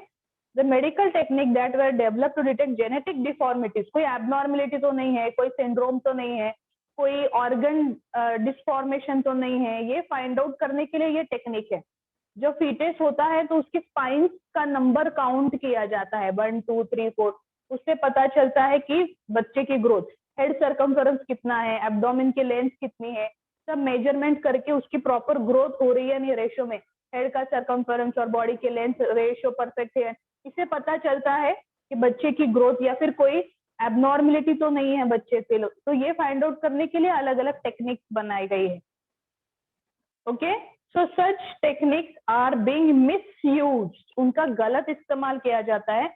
the medical technique that were develop to detect genetic deformities, कोई एबनॉर्मेलिटी तो नहीं है, कोई सिंड्रोम तो नहीं है, कोई ऑर्गन डिस्फॉर्मेशन तो नहीं है, ये फाइंड आउट करने के लिए ये टेक्निक है। जो फीटस होता है तो उसकी स्पाइन्स का नंबर काउंट किया जाता है, 1 2 3 4, उससे पता चलता है कि बच्चे की ग्रोथ, हेड सर्कमफरेंस कितना है, एब्डोमेन की लेंथ कितनी है, सब मेजरमेंट करके उसकी प्रॉपर ग्रोथ हो रही है नहीं रेशियो में, हेड का सर्कमफरेंस और बॉडी के लेंथ रेशियो परफेक्ट है, इससे पता चलता है कि बच्चे की ग्रोथ या फिर कोई एबनॉर्मेलिटी तो नहीं है बच्चे से। तो ये फाइंड आउट करने के लिए अलग अलग टेक्निक्स बनाई गई है। Okay, so such techniques are being misused, उनका गलत इस्तेमाल किया जाता है,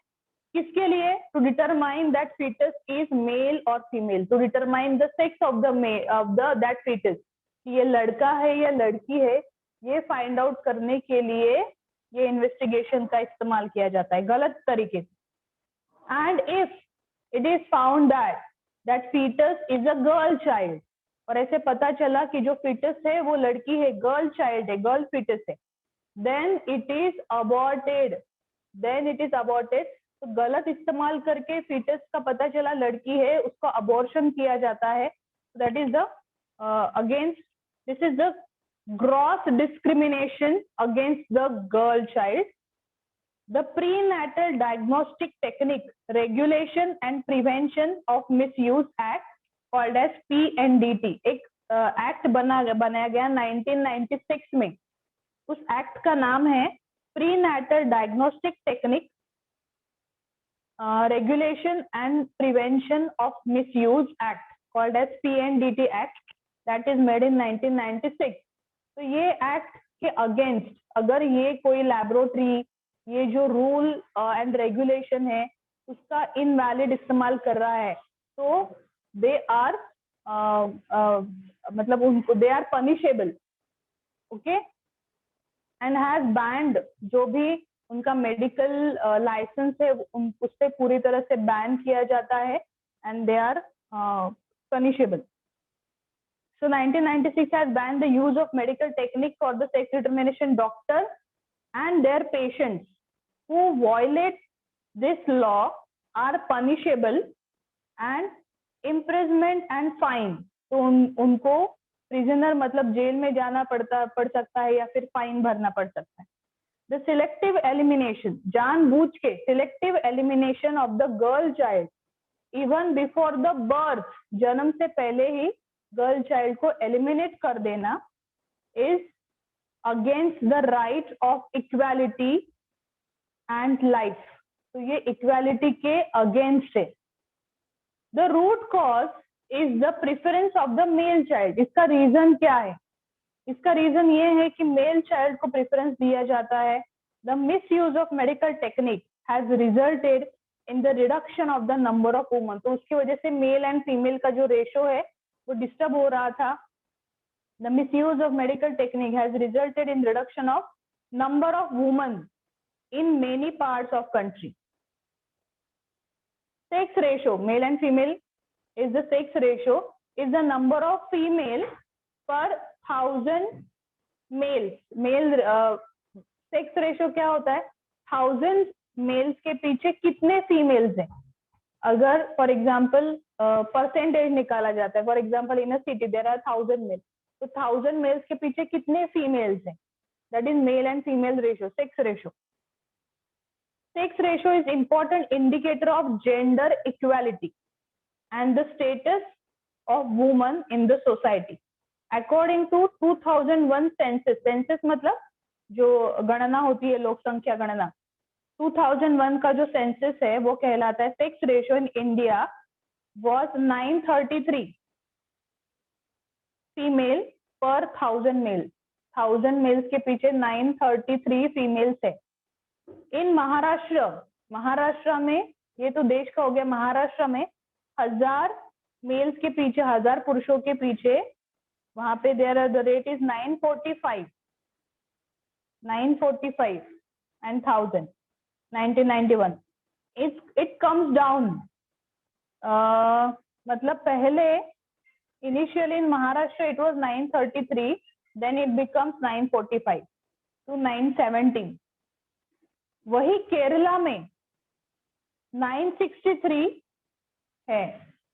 किसके लिए? To determine that foetus is male और female, to determine the sex of the that fetus, ये लड़का है या लड़की है, ये फाइंड आउट करने के लिए ये इन्वेस्टिगेशन का इस्तेमाल किया जाता है गलत तरीके से। And if it is found that foetus is a girl child, और ऐसे पता चला कि जो फीटस है वो लड़की है, गर्ल चाइल्ड है, गर्ल फीटस है, देन इट इज अबॉर्टेड, तो गलत इस्तेमाल करके फीटस का पता चला लड़की है, उसका अबॉर्शन किया जाता है। That is the against, this is the gross discrimination against the girl child. The Prenatal Diagnostic Technique Regulation and Prevention of Misuse Act called as PNDT, एक एक्ट बनाया गया 1996 में, उस एक्ट का नाम है Prenatal Diagnostic Technique Regulation and Prevention of Misuse Act called as PNDT Act, that is made in 1996। तो ये एक्ट के अगेंस्ट अगर ये कोई लैबोरेटरी ये जो रूल एंड रेगुलेशन है उसका इनवैलिड इस्तेमाल कर रहा है तो दे आर मतलब उनको they are punishable. Okay, and has banned, जो भी उनका मेडिकल लाइसेंस है उससे पूरी तरह से बैन किया जाता है, and they are punishable. So 1996 has banned the use of medical technique for the sex determination. Doctors and their patients who violate this law are punishable and imprisonment and fine. तो उनको prisoner मतलब jail में जाना पड़ सकता है या फिर फाइन भरना पड़ सकता है। द सिलेक्टिव एलिमिनेशन, जानबूझ के selective elimination of the girl child even before the birth, जन्म से पहले ही गर्ल चाइल्ड को एलिमिनेट कर देना, is against the right of equality and life. तो ये इक्वालिटी के अगेंस्ट है। The root cause is the preference of the male child. इसका रीजन क्या है? इसका रीजन ये है कि मेल चाइल्ड को प्रेफरेंस दिया जाता है। The miss use of medical technique has resulted in the reduction of the number of woman. तो उसकी वजह से मेल एंड फीमेल का जो रेशो है वो डिस्टर्ब हो रहा था। The miss use of medical technique has resulted in reduction of number of woman in many parts of country. Sex ratio, mail and female is the sex ratio is the number of female per 1000 males. Male sex ratio क्या होता है? 1000 males के पीछे कितने females हैं? अगर for example percentage निकाला जाता है, for example in a city there are 1000 males, तो 1000 males के पीछे कितने females हैं? That is male and female ratio, sex ratio. Sex ratio is important indicator of gender equality and the status of women in the society. According to 2001 census, census मतलब जो गणना होती है, लोक संख्या गणना, 2001 का जो सेंसस है वो कहलाता है sex ratio in India was 933 female पर 1000 मेल। 1000 मेल्स के पीछे 933 फीमेल्स है। इन महाराष्ट्र, महाराष्ट्र में, ये तो देश का हो गया, महाराष्ट्र में 1000 मेल्स के पीछे, 1000 पुरुषों के पीछे, वहां पे there the rate is 945 and 1000 1991। It comes down, मतलब पहले initially in Maharashtra it was 933, then it becomes 945 to 917। वही केरला में 963 है।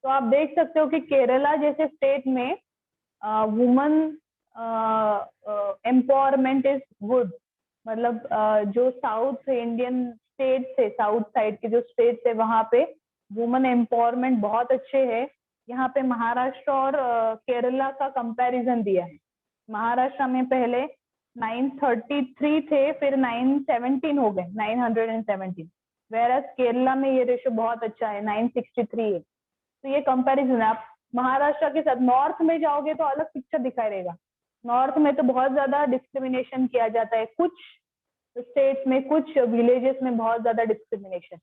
तो आप देख सकते हो कि केरला जैसे स्टेट में वुमन एम्पावरमेंट इज गुड। मतलब जो साउथ इंडियन स्टेट्स है, साउथ साइड के जो स्टेट्स है, वहां पे वुमन एम्पावरमेंट बहुत अच्छे है। यहाँ पे महाराष्ट्र और केरला का कंपैरिजन दिया है। महाराष्ट्र में पहले 933 थे, फिर 917 हो गए, 917, वेरस केरला में ये रेशो बहुत अच्छा है, 963 है। तो ये कंपैरिजन है। आप महाराष्ट्र के साथ नॉर्थ में जाओगे तो अलग पिक्चर दिखाई देगा। नॉर्थ में तो बहुत ज्यादा डिस्क्रिमिनेशन किया जाता है, कुछ स्टेट्स में, कुछ विलेजेस में बहुत ज्यादा डिस्क्रिमिनेशन।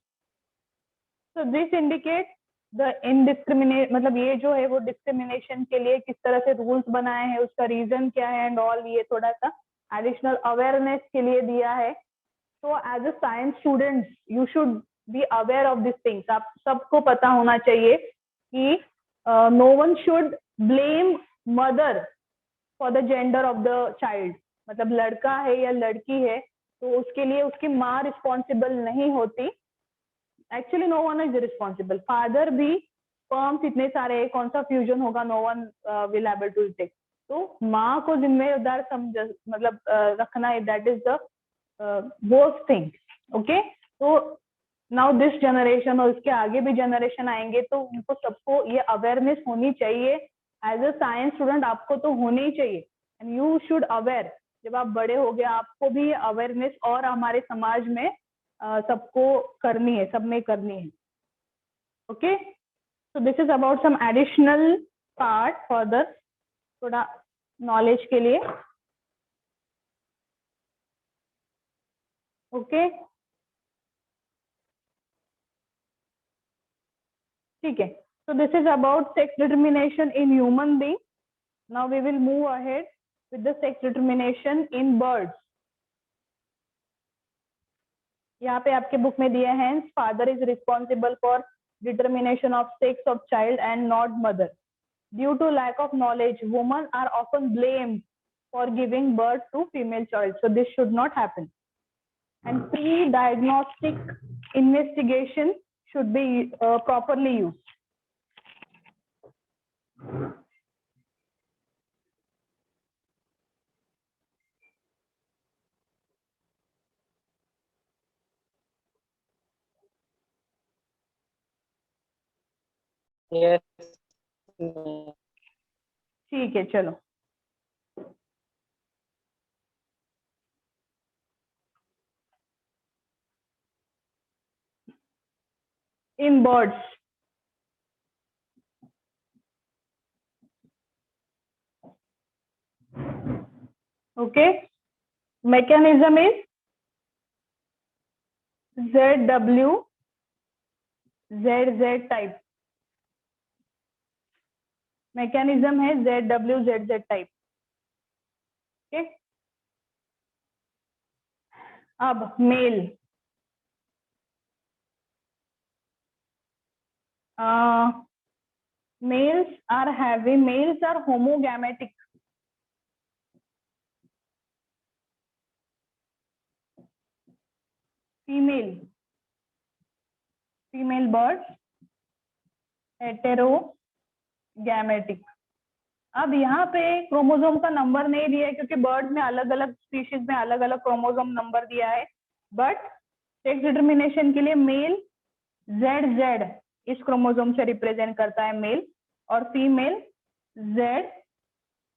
तो दिस इंडिकेट द इनडिस्क्रिमिनेट, मतलब ये जो है वो डिस्क्रिमिनेशन के लिए किस तरह से रूल्स बनाए हैं, उसका रीजन क्या है एंड ऑल, ये थोड़ा सा एडिशनल अवेयरनेस के लिए दिया है। तो as a science student you should be aware of this things. आप सबको पता होना चाहिए कि no one should blame mother for the gender of the child. मतलब लड़का है या लड़की है तो उसके लिए उसकी माँ रिस्पॉन्सिबल नहीं होती। Actually no one is responsible. Father भी, फॉर्म्स इतने सारे, कौन सा फ्यूजन होगा, no one will able to take. तो माँ को जिम्मेदार समझ, मतलब रखना है, that is the worst thing, okay? तो नाउ दिस जनरेशन और उसके आगे भी जनरेशन आएंगे तो उनको सबको ये अवेयरनेस होनी चाहिए। एज अ साइंस स्टूडेंट आपको तो होनी ही चाहिए एंड यू शुड अवेयर। जब आप बड़े हो गए आपको भी अवेयरनेस और हमारे समाज में सबको करनी है, सब में करनी है। Okay, so this is about some additional part further, थोड़ा नॉलेज के लिए। ओके, ठीक है। So this is about sex determination in human being. Now we will move ahead with the sex determination in birds. यहाँ पे आपके book में दिया है, father is responsible for determination of sex of child and not mother. Due to lack of knowledge, women are often blamed for giving birth to female child. So this should not happen. And pre-diagnostic investigation should be properly used. Yes, ma'am. ठीक है, चलो। In birds, okay, mechanism is ZW ZZ type. Mechanism है ZW ZZ type. Okay, अब male, males are homogametic। female birds heterogametic। अब यहाँ पे chromosome का number नहीं दिया है क्योंकि बर्ड्स में अलग अलग स्पीशीज में अलग अलग क्रोमोसोम नंबर दिया है, बट सेक्स डिटर्मिनेशन के लिए मेल ZZ इस क्रोमोसोम से रिप्रेजेंट करता है मेल, और फीमेल Z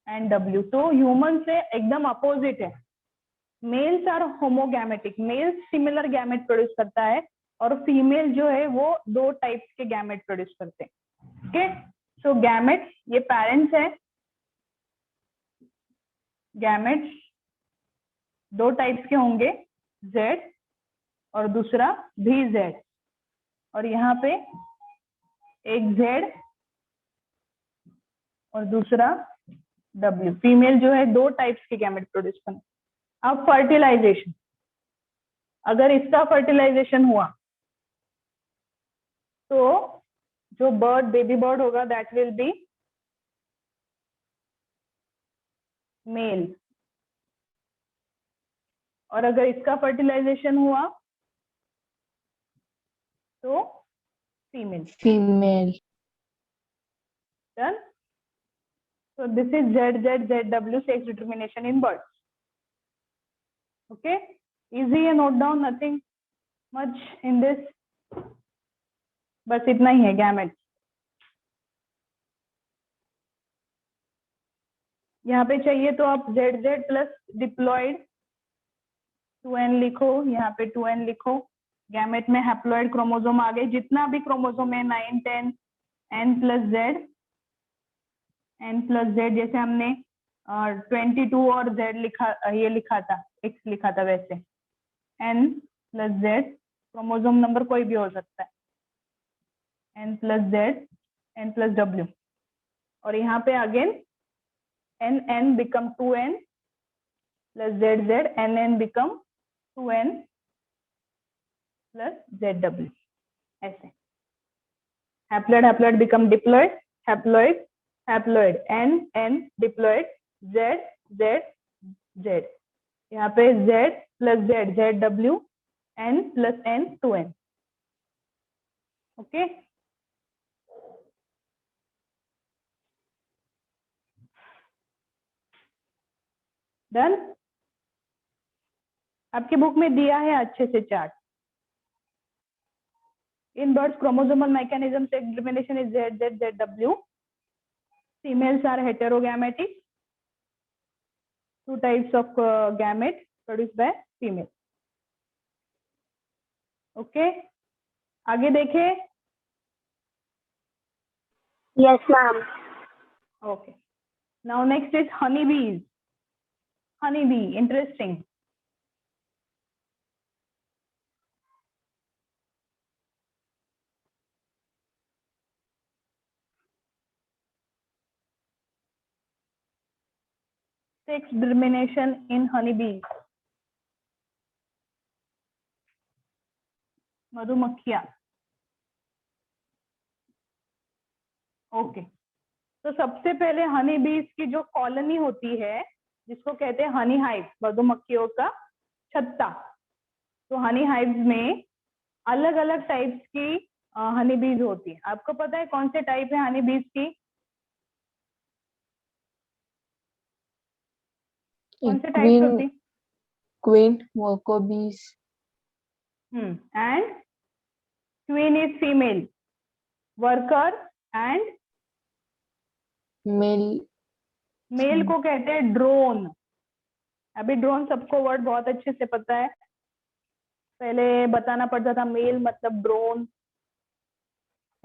एंड W। तो ह्यूमन से एकदम अपोजिट है। Males are homogametic, males similar gamete produce करता है और फीमेल जो है वो दो टाइप्स के गैमेट प्रोड्यूस करते हैं। ओके, सो गैमेट्स ये पेरेंट्स है। गैमेट्स दो टाइप्स के होंगे, Z और दूसरा भी Z, और यहाँ पे एक Z और दूसरा W। फीमेल जो है दो टाइप्स के गैमेट प्रोड्यूस करते हैं। अब फर्टिलाइजेशन, अगर इसका फर्टिलाइजेशन हुआ तो जो बर्ड बेबी बर्ड होगा दैट विल बी मेल, और अगर इसका फर्टिलाइजेशन हुआ तो female. Female. Done. So this is ZZ ZW sex determination in birds. Okay, easy है, note down, nothing much in this, बस इतना ही है गैमेट। यहाँ पे चाहिए तो आप ZZ प्लस डिप्लॉइड 2n लिखो, यहाँ पे 2n लिखो। गैमेट में हैप्लॉइड क्रोमोसोम आ गए, जितना भी क्रोमोसोम है 9 10 n प्लस Z, जैसे हमने 22 और Z लिखा, ये लिखा था, X लिखा था, वैसे n plus Z, chromosome number कोई भी हो सकता है, n plus Z n plus W, और यहाँ पे again n become 2n plus ZZ, n become 2n plus ZW, ऐसे। Haploid become diploid, haploid n diploid Z, यहाँ पे Z plus ZW, n plus n 2n। Okay, done. आपकी book में दिया है अच्छे से chart. In birds chromosomal mechanism sex determination is ZZ ZW। Females are heterogametic, two types of gamete produced by female. Okay, आगे देखें। Yes, ma'am. Okay, now next is honeybees. Honeybee, interesting. Sex discrimination in honeybees. मधुमक्खियां। Okay, तो सबसे पहले हनी बीज की जो colony होती है, जिसको कहते हैं हनी हाइव, मधुमक्खियों का छत्ता। तो हनी हाइव्स में अलग अलग टाइप्स की हनी बीज होती है। आपको पता है कौन से टाइप है हनी बीज की? कौन से टाइप्स होती? Queen, worker bees. And queen is female, worker and male male को कहते हैं ड्रोन। अभी ड्रोन सबको वर्ड बहुत अच्छे से पता है, पहले बताना पड़ता था मेल मतलब ड्रोन,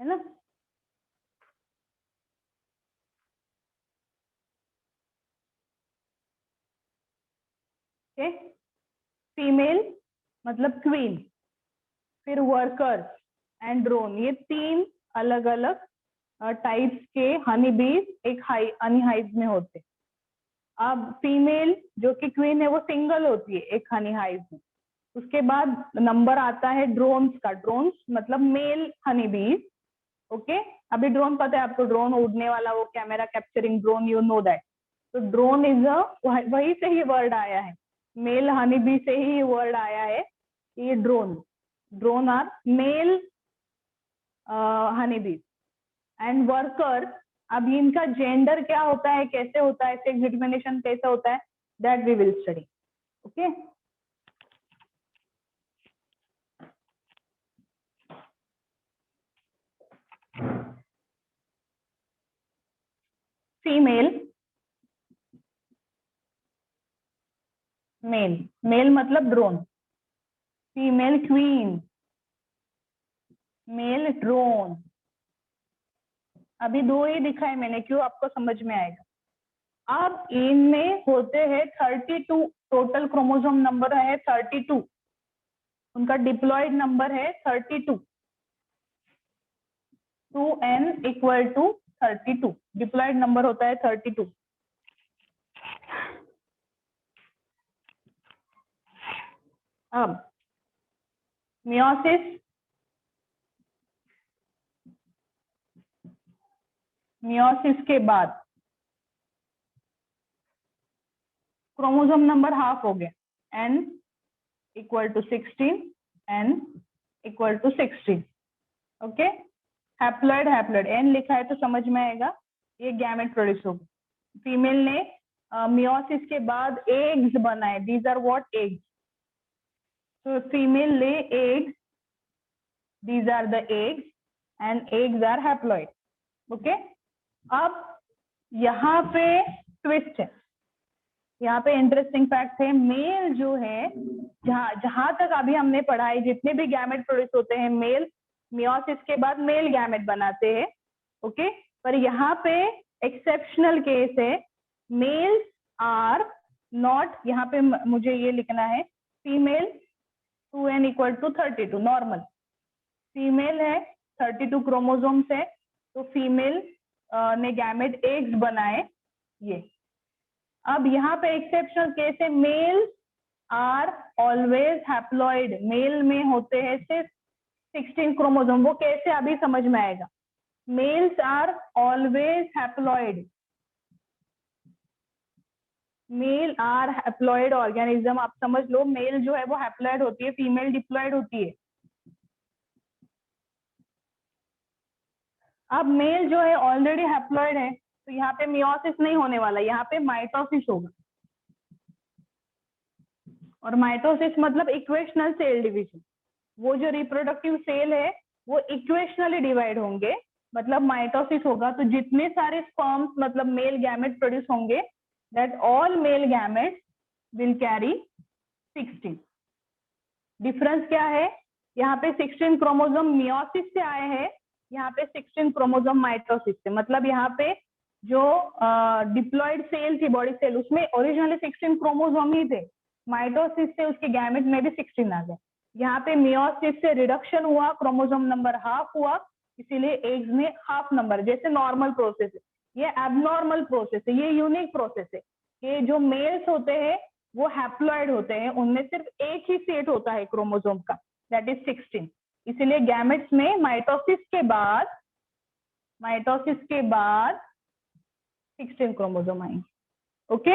है ना। फीमेल मतलब क्वीन, फिर वर्कर एंड ड्रोन, ये 3 अलग अलग टाइप्स के हनी बीज एक हनी हाइव में होते। अब फीमेल जो कि क्वीन है वो सिंगल होती है एक हनी हाइव में। उसके बाद नंबर आता है ड्रोन्स का, ड्रोन्स मतलब मेल हनी बीज। ओके, अभी ड्रोन पता है आपको, ड्रोन उड़ने वाला, वो camera capturing drone, you know that. तो ड्रोन इज अ, वही से ही वर्ड आया है, मेल हनी बी से ही वर्ड आया है ये drone. Drone are male honey bees and worker. अब इनका जेंडर क्या होता है, कैसे होता है, सेक्स डिटर्मिनेशन कैसे होता है, that we will study. Okay, female, male, male मतलब drone, female queen, male drone. अभी 2 ही दिखाए मैंने, क्यों, आपको समझ में आएगा। अब इनमें होते हैं 32, टोटल क्रोमोसोम नंबर है 32, उनका डिप्लॉयड नंबर है 32, 2n equal to 32, diploid number होता है 32। अब मियोसिस, मियोसिस के बाद क्रोमोसोम नंबर हाफ हो गया, n equal to 16, n equal to 16। Okay, haploid, haploid n लिखा है तो समझ में आएगा ये गैमेट प्रोड्यूस होगा। फीमेल ने मियोसिस के बाद एग्स बनाए, दीज आर व्हाट, एग्स। तो female lay eggs, these are the eggs and eggs are haploid. Okay, अब यहाँ पे ट्विस्ट है, यहाँ पे इंटरेस्टिंग फैक्ट है। मेल जो है, जहां तक अभी हमने पढ़ा है, जितने भी गैमेट प्रोड्यूस होते हैं मेल मियोसिस के बाद मेल गैमेट बनाते हैं। ओके, पर यहाँ पे एक्सेप्शनल केस है, मेल्स आर नॉट, यहाँ पे मुझे ये लिखना है female 2n equal to 32 normal, female है 32 क्रोमोसोम्स है, तो फीमेल ने गैमेट एग्स बनाए ये। अब यहाँ पे एक्सेप्शनल केस है, males are always haploid, male में होते हैं सिर्फ 16 क्रोमोसोम। वो कैसे, अभी समझ में आएगा। Males are always haploid, male are haploid organism, आप समझ लो, मेल जो है वो हैप्लॉइड होती है, फीमेल डिप्लॉइड होती है। अब मेल जो है ऑलरेडी हैप्लॉइड है, तो यहाँ पे मियोसिस नहीं होने वाला, यहाँ पे माइटोसिस होगा। और माइटोसिस मतलब इक्वेशनल सेल डिवीजन, वो जो रिप्रोडक्टिव सेल है वो इक्वेशनली डिवाइड होंगे, मतलब माइटोसिस होगा। तो जितने सारे स्पर्म्स मतलब मेल गैमेट प्रोड्यूस होंगे, that all male gametes will carry 16। Difference क्या है, यहाँ पे 16 क्रोमोसोम मियोसिस से आए हैं, यहाँ पे 16 क्रोमोसोम माइटोसिस से। मतलब यहाँ पे जो डिप्लॉयड सेल थी, बॉडी सेल, उसमें ओरिजिनली 16 क्रोमोसोम ही थे, माइटोसिस से उसके गैमेट में भी 16 आ गए। यहाँ पे मियोसिस से रिडक्शन हुआ, क्रोमोसोम नंबर हाफ हुआ, इसीलिए एग्स में हाफ नंबर, जैसे नॉर्मल प्रोसेस है। ये एबनॉर्मल प्रोसेस है, ये यूनिक प्रोसेस है। ये जो मेल्स होते हैं वो हैप्लॉइड होते हैं, उनमें सिर्फ एक ही सेट होता है क्रोमोसोम का, दैट इज 16। इसीलिए गैमेट्स में माइटोसिस के बाद 16 क्रोमोसोम आएंगे। ओके,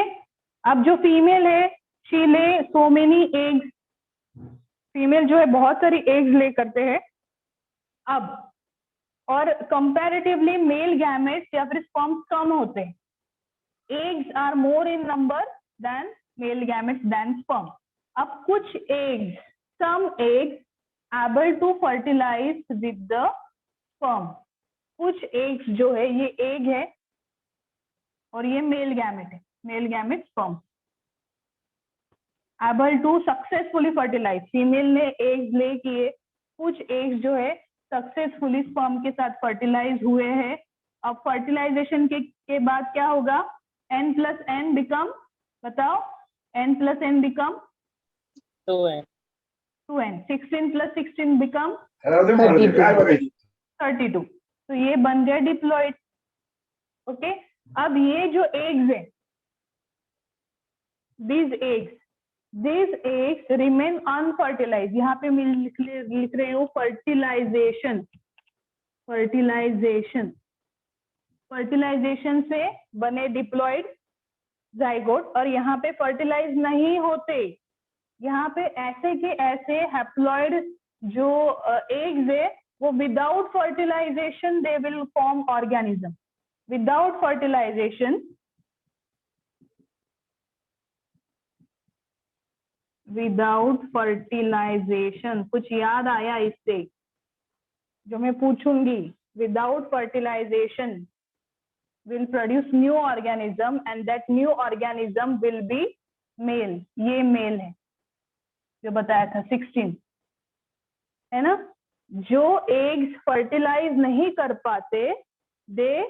अब जो फीमेल है, शी ले सो मेनी एग्स, फीमेल जो है बहुत सारी एग्स ले करते हैं। अब और कंपैरेटिवली मेल गैमेट्स या फिर स्पर्म्स कम होते हैं, eggs are more in number than male gametes than sperm. अब कुछ eggs, some eggs able to fertilize with the sperm, कुछ एग्स जो है, ये एग है और ये मेल गैमेट है, male gamete sperm able to successfully fertilize. Female ने एग्स ले किए, कुछ एग्स जो है सक्सेसफुली स्पर्म के साथ फर्टिलाइज हुए हैं। अब फर्टिलाइजेशन के बाद क्या होगा, n+n बिकम, बताओ, n+n become 2n 2n, 16 + 16 become 32। तो ये बन गया डिप्लॉइड। ओके, अब ये जो एग्स है, these eggs remain unfertilized। यहाँ पे मैं लिख रही हूँ फर्टिलाइजेशन से बने डिप्लॉइड जाइगोट, और यहाँ पे फर्टिलाइज नहीं होते। यहाँ पे ऐसे के ऐसे हैप्लॉइड जो एग्स है वो without fertilization they will form organism. Without fertilization कुछ याद आया इससे जो मैं पूछूंगी? Without fertilization will produce new organism and that new organism will be male। ये मेल है जो बताया था 16, है ना। जो एग्स फर्टिलाइज नहीं कर पाते दे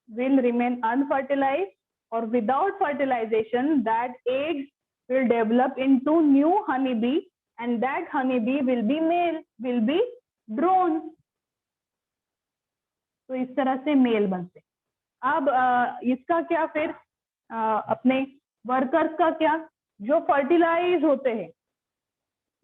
will remain unfertilized, or without fertilization that eggs will develop into new honeybee and that honeybee will be male, will be drone। तो इस तरह से मेल बनते। अब इसका क्या फिर, अपने वर्कर्स का क्या? जो फर्टिलाइज होते हैं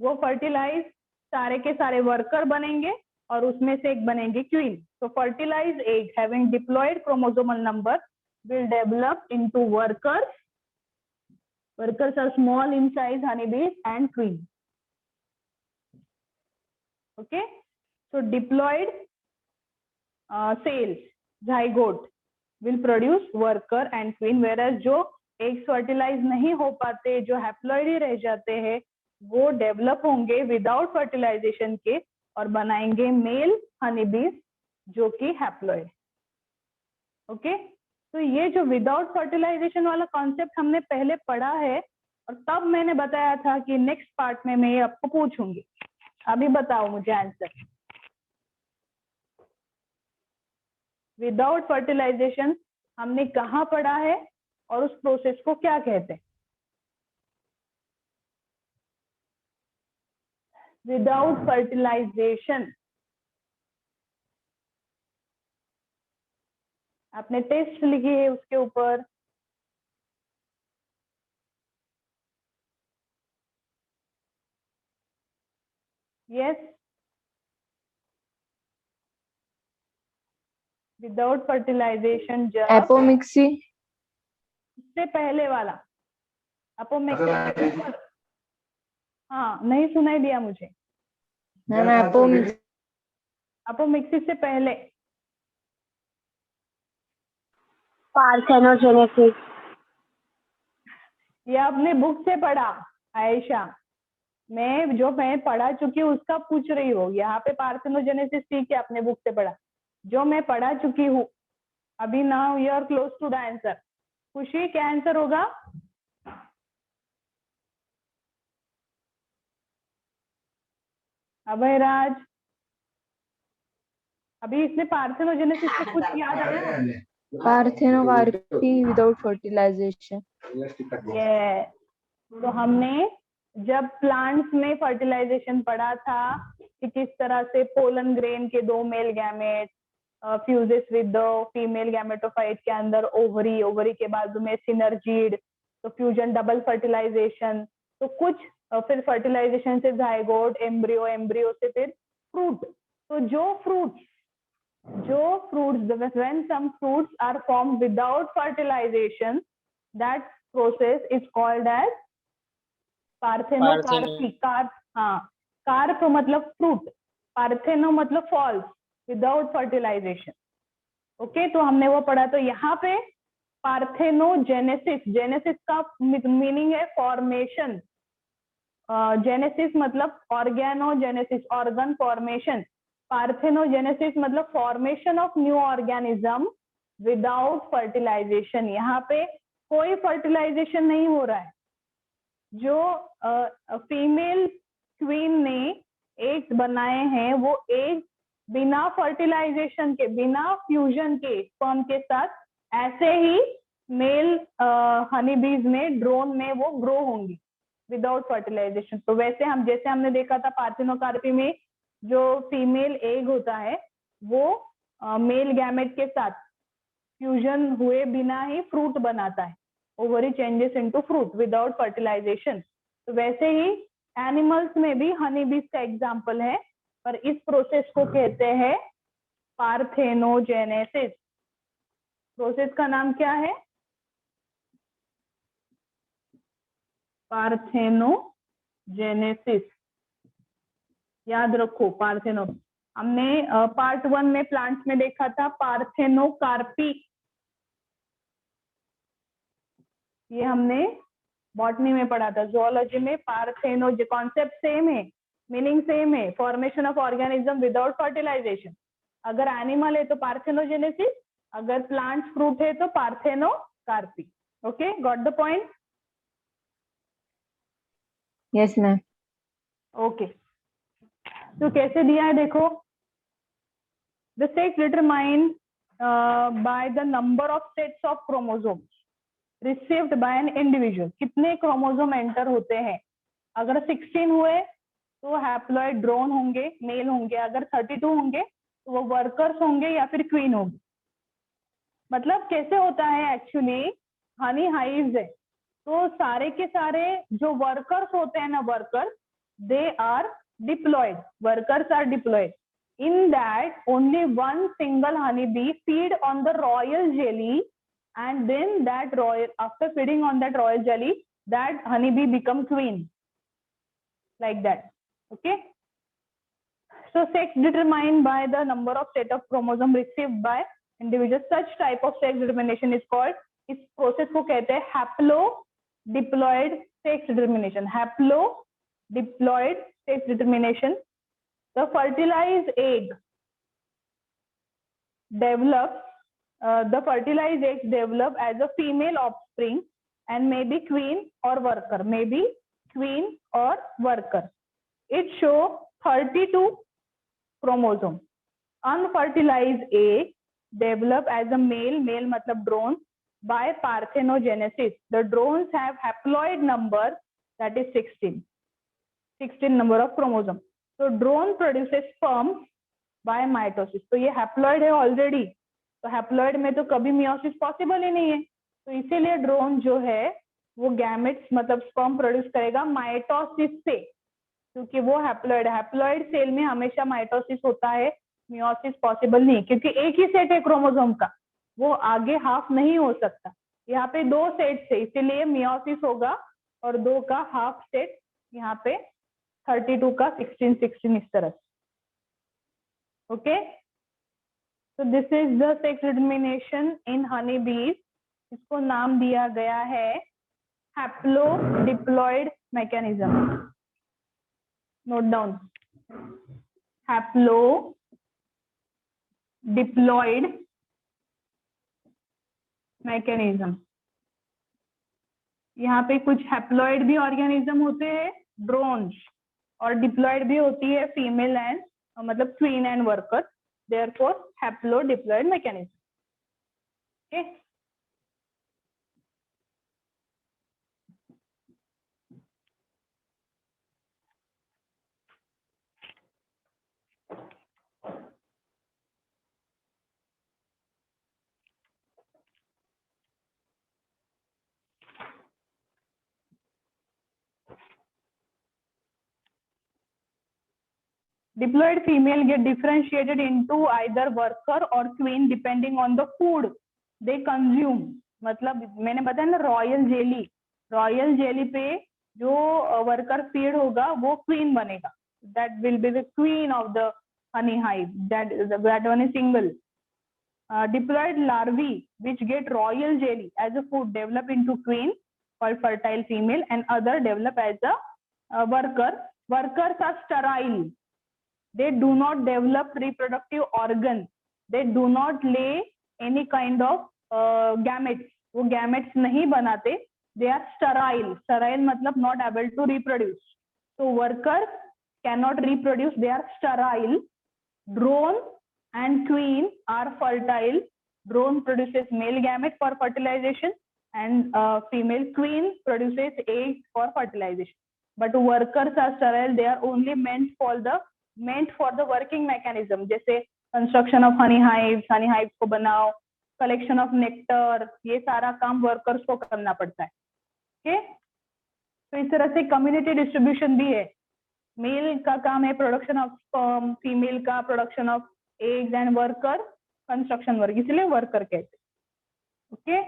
वो फर्टिलाइज सारे के सारे वर्कर बनेंगे और उसमें से एक बनेंगे क्वीन। तो fertilize egg having diploid chromosomal number will develop into workers। Workers are small in size, honeybees and queen। Okay, so diploid cells, zygote will produce worker and queen, whereas जो eggs fertilize नहीं हो पाते, जो haploid ही रह जाते हैं, वो develop होंगे विदाउट फर्टिलाइजेशन के और बनाएंगे मेल हनीबीज जो कि हैप्लॉइड। ओके, तो ये जो विदाउट फर्टिलाइजेशन वाला कॉन्सेप्ट हमने पहले पढ़ा है और तब मैंने बताया था कि नेक्स्ट पार्ट में मैं ये आपको पूछूंगी। अभी बताओ मुझे आंसर। विदाउट फर्टिलाइजेशन हमने कहाँ पढ़ा है और उस प्रोसेस को क्या कहते हैं? विदाउट फर्टिलाइजेशन आपने टेस्ट लिखी है उसके ऊपर। Yes, without fertilization apomixis. इससे पहले वाला अपोमिक्सी। हाँ, नहीं सुनाई दिया मुझे। अपोमिक्सी से पहले पार्थेनोजेनेसिस। ये आपने बुक से पढ़ा आयशा। मैं पढ़ा चुकी हूँ उसका पूछ रही हूँ। यहाँ पे पार्थेनोजेनेसिस ठीक है, आपने बुक से पढ़ा। जो मैं पढ़ा चुकी हूँ अभी, now you are close to the answer. Khushi, क्या आंसर होगा? अभय राज, अभी इसमें पार्थेनोजेनेसिस से कुछ याद आया? पार्थेनोगार्फी विदाउट फर्टिलाइजेशन। तो हमने जब प्लांट्स में फर्टिलाइजेशन पढ़ा था कि किस तरह से पोलन ग्रेन के 2 male gamete fuses with the female gametophyte के अंदर ओवरी, ओवरी के बाजू में सिनर्जीड, तो फ्यूजन डबल फर्टिलाइजेशन, तो कुछ फिर फर्टिलाइजेशन से जाइगोट, एम्ब्रियो, एम्ब्रियो से फिर फ्रूट। तो जो fruits when some fruits are formed without fertilization, that process is called as parthenocarpy. Carp मतलब फ्रूट, पार्थेनो मतलब फॉल्स, विदाउट फर्टिलाइजेशन। ओके, तो हमने वो पढ़ा। तो यहाँ पे पार्थेनोजेनेसिस, जेनेसिस का मीनिंग है फॉर्मेशन। जेनेसिस मतलब ऑर्गेनोजेनेसिस, ऑर्गन फॉर्मेशन। पार्थेनोजेनेसिस मतलब formation of new organism without fertilization. यहाँ पे कोई फर्टिलाइजेशन नहीं हो रहा है। जो फीमेल क्वीन ने एग्स बनाए हैं वो एग बिना फर्टिलाइजेशन के, बिना फ्यूजन के स्पर्म के साथ, ऐसे ही मेल हनी बीज में, ड्रोन में वो ग्रो होंगी विदाउट फर्टिलाइजेशन। तो वैसे हम, जैसे हमने देखा था पार्थेनोकार्पी में जो फीमेल एग होता है वो मेल गैमेट के साथ फ्यूजन हुए बिना ही फ्रूट बनाता है, ovary changes into fruit without fertilization. तो वैसे ही एनिमल्स में भी हनी बीज का एग्जाम्पल है, पर इस प्रोसेस को कहते हैं पार्थेनोजेनेसिस। प्रोसेस का नाम क्या है? पार्थेनोजेनेसिस। याद रखो पार्थेनो। हमने पार्ट 1 में प्लांट्स में देखा था पार्थेनोकार्पी, ये हमने बॉटनी में पढ़ा था। जूलॉजी में पार्थेनो, कॉन्सेप्ट सेम है, मीनिंग सेम है, formation of organism without fertilization. अगर एनिमल है तो पार्थेनोजेनेसिस, अगर प्लांट फ्रूट है तो parthenocarpy. Okay, got the point? Yes ma'am. Okay, तो कैसे दिया है देखो। The sex determined by the number of sets of chromosomes received by an individual. कितने क्रोमोसोम एंटर होते हैं? अगर 16 हुए तो हैप्लॉइड ड्रोन होंगे, मेल होंगे। अगर 32 होंगे तो वो वर्कर्स होंगे या फिर क्वीन होंगे। मतलब कैसे होता है एक्चुअली, हनी हाइव्स है तो सारे के सारे जो वर्कर्स होते हैं ना, workers, they are diploid, workers are diploid. In that only one single honeybee feed on the royal jelly, and then that royal, after feeding on that royal jelly, that honeybee become queen, like that. Okay, so sex determined by the number of set of chromosome received by individual. Such type of sex determination is called, इस process को कहते हैं haplodiploid sex determination. Haplodiploid sex determination. The fertilized egg develops, the fertilized eggs develop as a female offspring and may be queen or worker, may be queen or worker. It shows 32 chromosomes. Unfertilized egg develop as a male, male matlab drone, by parthenogenesis. The drones have haploid number, that is 16 number of chromosomes. तो drone produces sperm by mitosis. तो ये haploid है already, तो haploid में तो कभी meiosis possible ही नहीं है, तो इसीलिए ड्रोन जो है वो गैमेट्स मतलब स्पर्म प्रोड्यूस करेगा माइटोसिस से, क्योंकि वो हैप्लॉइड है। हैप्लॉइड सेल में हमेशा माइटोसिस होता है, मियोसिस पॉसिबल नहीं, क्योंकि एक ही सेट है क्रोमोसोम का, वो आगे हाफ नहीं हो सकता। यहाँ पे 2 सेट है, इसीलिए मियोसिस होगा और 2 का हाफ सेट, यहाँ पे 32 का 16 इस तरह। Okay, so this is the sex determination in honey bees. इसको नाम दिया गया है haplodiploid mechanism. Note down, haplodiploid mechanism. यहाँ पे कुछ हैप्लॉइड भी ऑर्गेनिज्म होते हैं, ड्रोन्स, और डिप्लॉयड भी होती है फीमेल एंड मतलब queen and worker, therefore haplodiploid mechanism. Okay, diploid female get differentiated into either worker or queen depending on the food they consume. मतलब मैंने बताया ना रॉयल जेली पे जो वर्कर फीड होगा वो क्वीन बनेगा, that will be the queen of the honey hive, that one is single. Diploid larvae which get royal jelly as a food develop into queen called fertile female, and other develop as a worker. Workers are sterile. they do not develop reproductive organ, they do not lay any kind of gametes, वो gametes नहीं बनाते, they are sterile. Sterile मतलब not able to reproduce. So workers cannot reproduce, they are sterile. Drone and queen are fertile. Drone produces male gamete for fertilization and female queen produces eggs for fertilization. But workers are sterile, they are only meant for the working mechanism, जैसे construction of honey hives को बनाओ, collection of nectar, ये सारा काम workers को करना पड़ता है. ओके, तो इस तरह से कम्युनिटी डिस्ट्रीब्यूशन भी है. मेल का काम है प्रोडक्शन ऑफ स्पर्म, फीमेल का production of eggs and worker construction work, इसलिए वर्कर कहते हैं. ओके,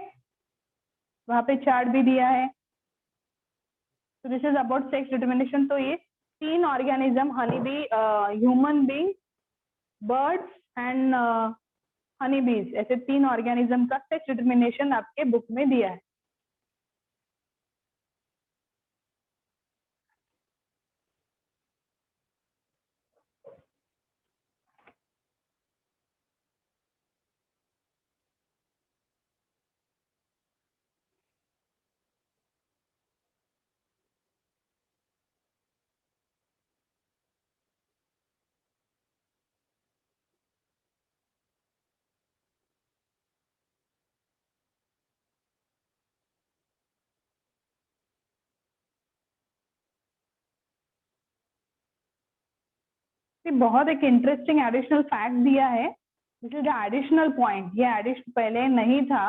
वहां पे चार्ट भी दिया है. तो this is about sex determination. तो ये 3 organism, honey bee, human being, birds and honey बीज, ऐसे 3 ऑर्गेनिज्म का सेक्स डिटर्मिनेशन आपके बुक में दिया है. बहुत एक इंटरेस्टिंग एडिशनल फैक्ट दिया है. This is additional point. ये एडिशन पहले नहीं था,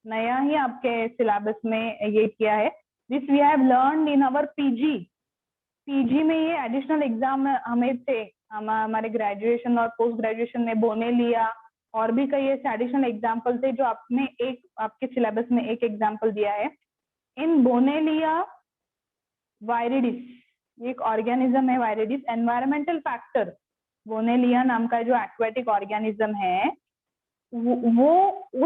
नया ही आपके सिलेबस में ये किया है. This we have learned in our PG में. ये एडिशनल एग्जाम हमें थे, हमारे ग्रेजुएशन और पोस्ट ग्रेजुएशन में बोने लिया, और भी कई ऐसे एडिशनल एग्जाम्पल थे जो आपने आपके सिलेबस में एक एग्जाम्पल दिया है. इन बोनेलिया वायरिडिस, एक ऑर्गेनिज्म है वायरिडिस. एनवायरमेंटल फैक्टर, बोनेलिया नाम का जो एक्वेटिक ऑर्गेनिज्म है, वो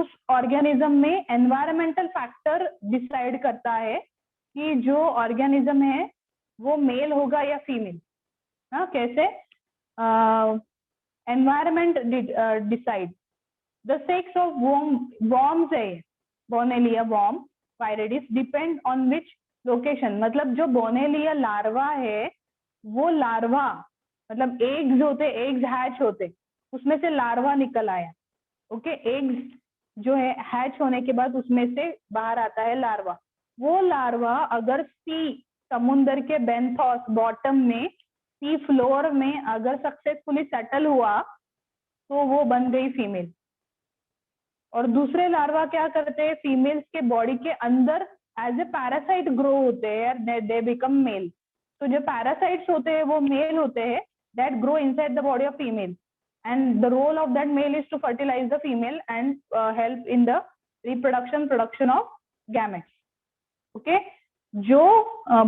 उस ऑर्गेनिज्म में एनवायरमेंटल फैक्टर डिसाइड करता है कि जो ऑर्गेनिज्म है वो मेल होगा या फीमेल. हाँ, कैसे? Environment decide the sex of worms है. Bonellia worm viridis depend on which location. मतलब जो बोनेलिया लार्वा है, वो लार्वा मतलब एग्स होते, एग्स हैच होते, उसमें से लार्वा निकल आया. ओके, एग्स जो है हैच होने के बाद उसमें से बाहर आता है लार्वा. वो लार्वा अगर सी समुद्र के बेंथोस बॉटम में, सी फ्लोर में अगर सक्सेसफुली सेटल हुआ तो वो बन गई फीमेल. और दूसरे लार्वा क्या करते हैं, फीमेल्स के बॉडी के अंदर एज ए पैरासाइट ग्रो होते हैं, दे बिकम मेल. तो जो पैरासाइट्स होते हैं वो मेल होते हैं, that grow inside the body of female, and the role of that male is to fertilize the female and help in the production of gametes. Okay, जो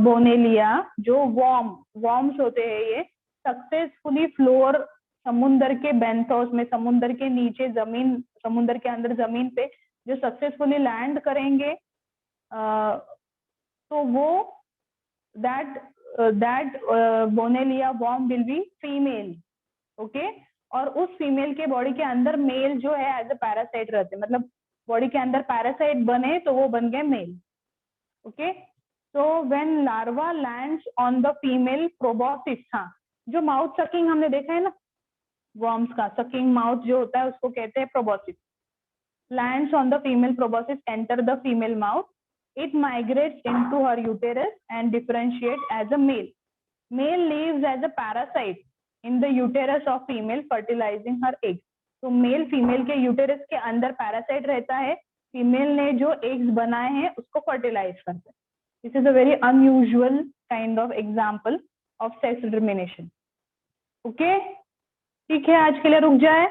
Bonellia, जो worms होते हैं, ये सक्सेसफुली फ्लोर समुद्र के benthos में, समुद्र के नीचे जमीन, समुद्र के अंदर जमीन पे जो सक्सेसफुली लैंड करेंगे, तो वो that Bonellia worm will be female. Okay, और उस फीमेल के बॉडी के अंदर मेल जो है एज ए पैरासाइट रहते, मतलब बॉडी के अंदर पैरासाइट बने तो वो बन गए male. Okay, so when larva lands on the female proboscis, हाँ, जो माउथ सकिंग हमने देखा है ना, वर्म्स का सकिंग माउथ जो होता है उसको कहते हैं proboscis. Lands on the female proboscis, enter the female mouth. It migrates into her uterus and differentiates as a male. Male lives as a parasite in the uterus of female, fertilizing her eggs. तो male female के uterus के अंदर parasite रहता है, female ने जो eggs बनाए हैं उसको फर्टिलाइज करता है. This is a very unusual kind of example of sex determination. Okay, ठीक है, आज के लिए रुक जाए.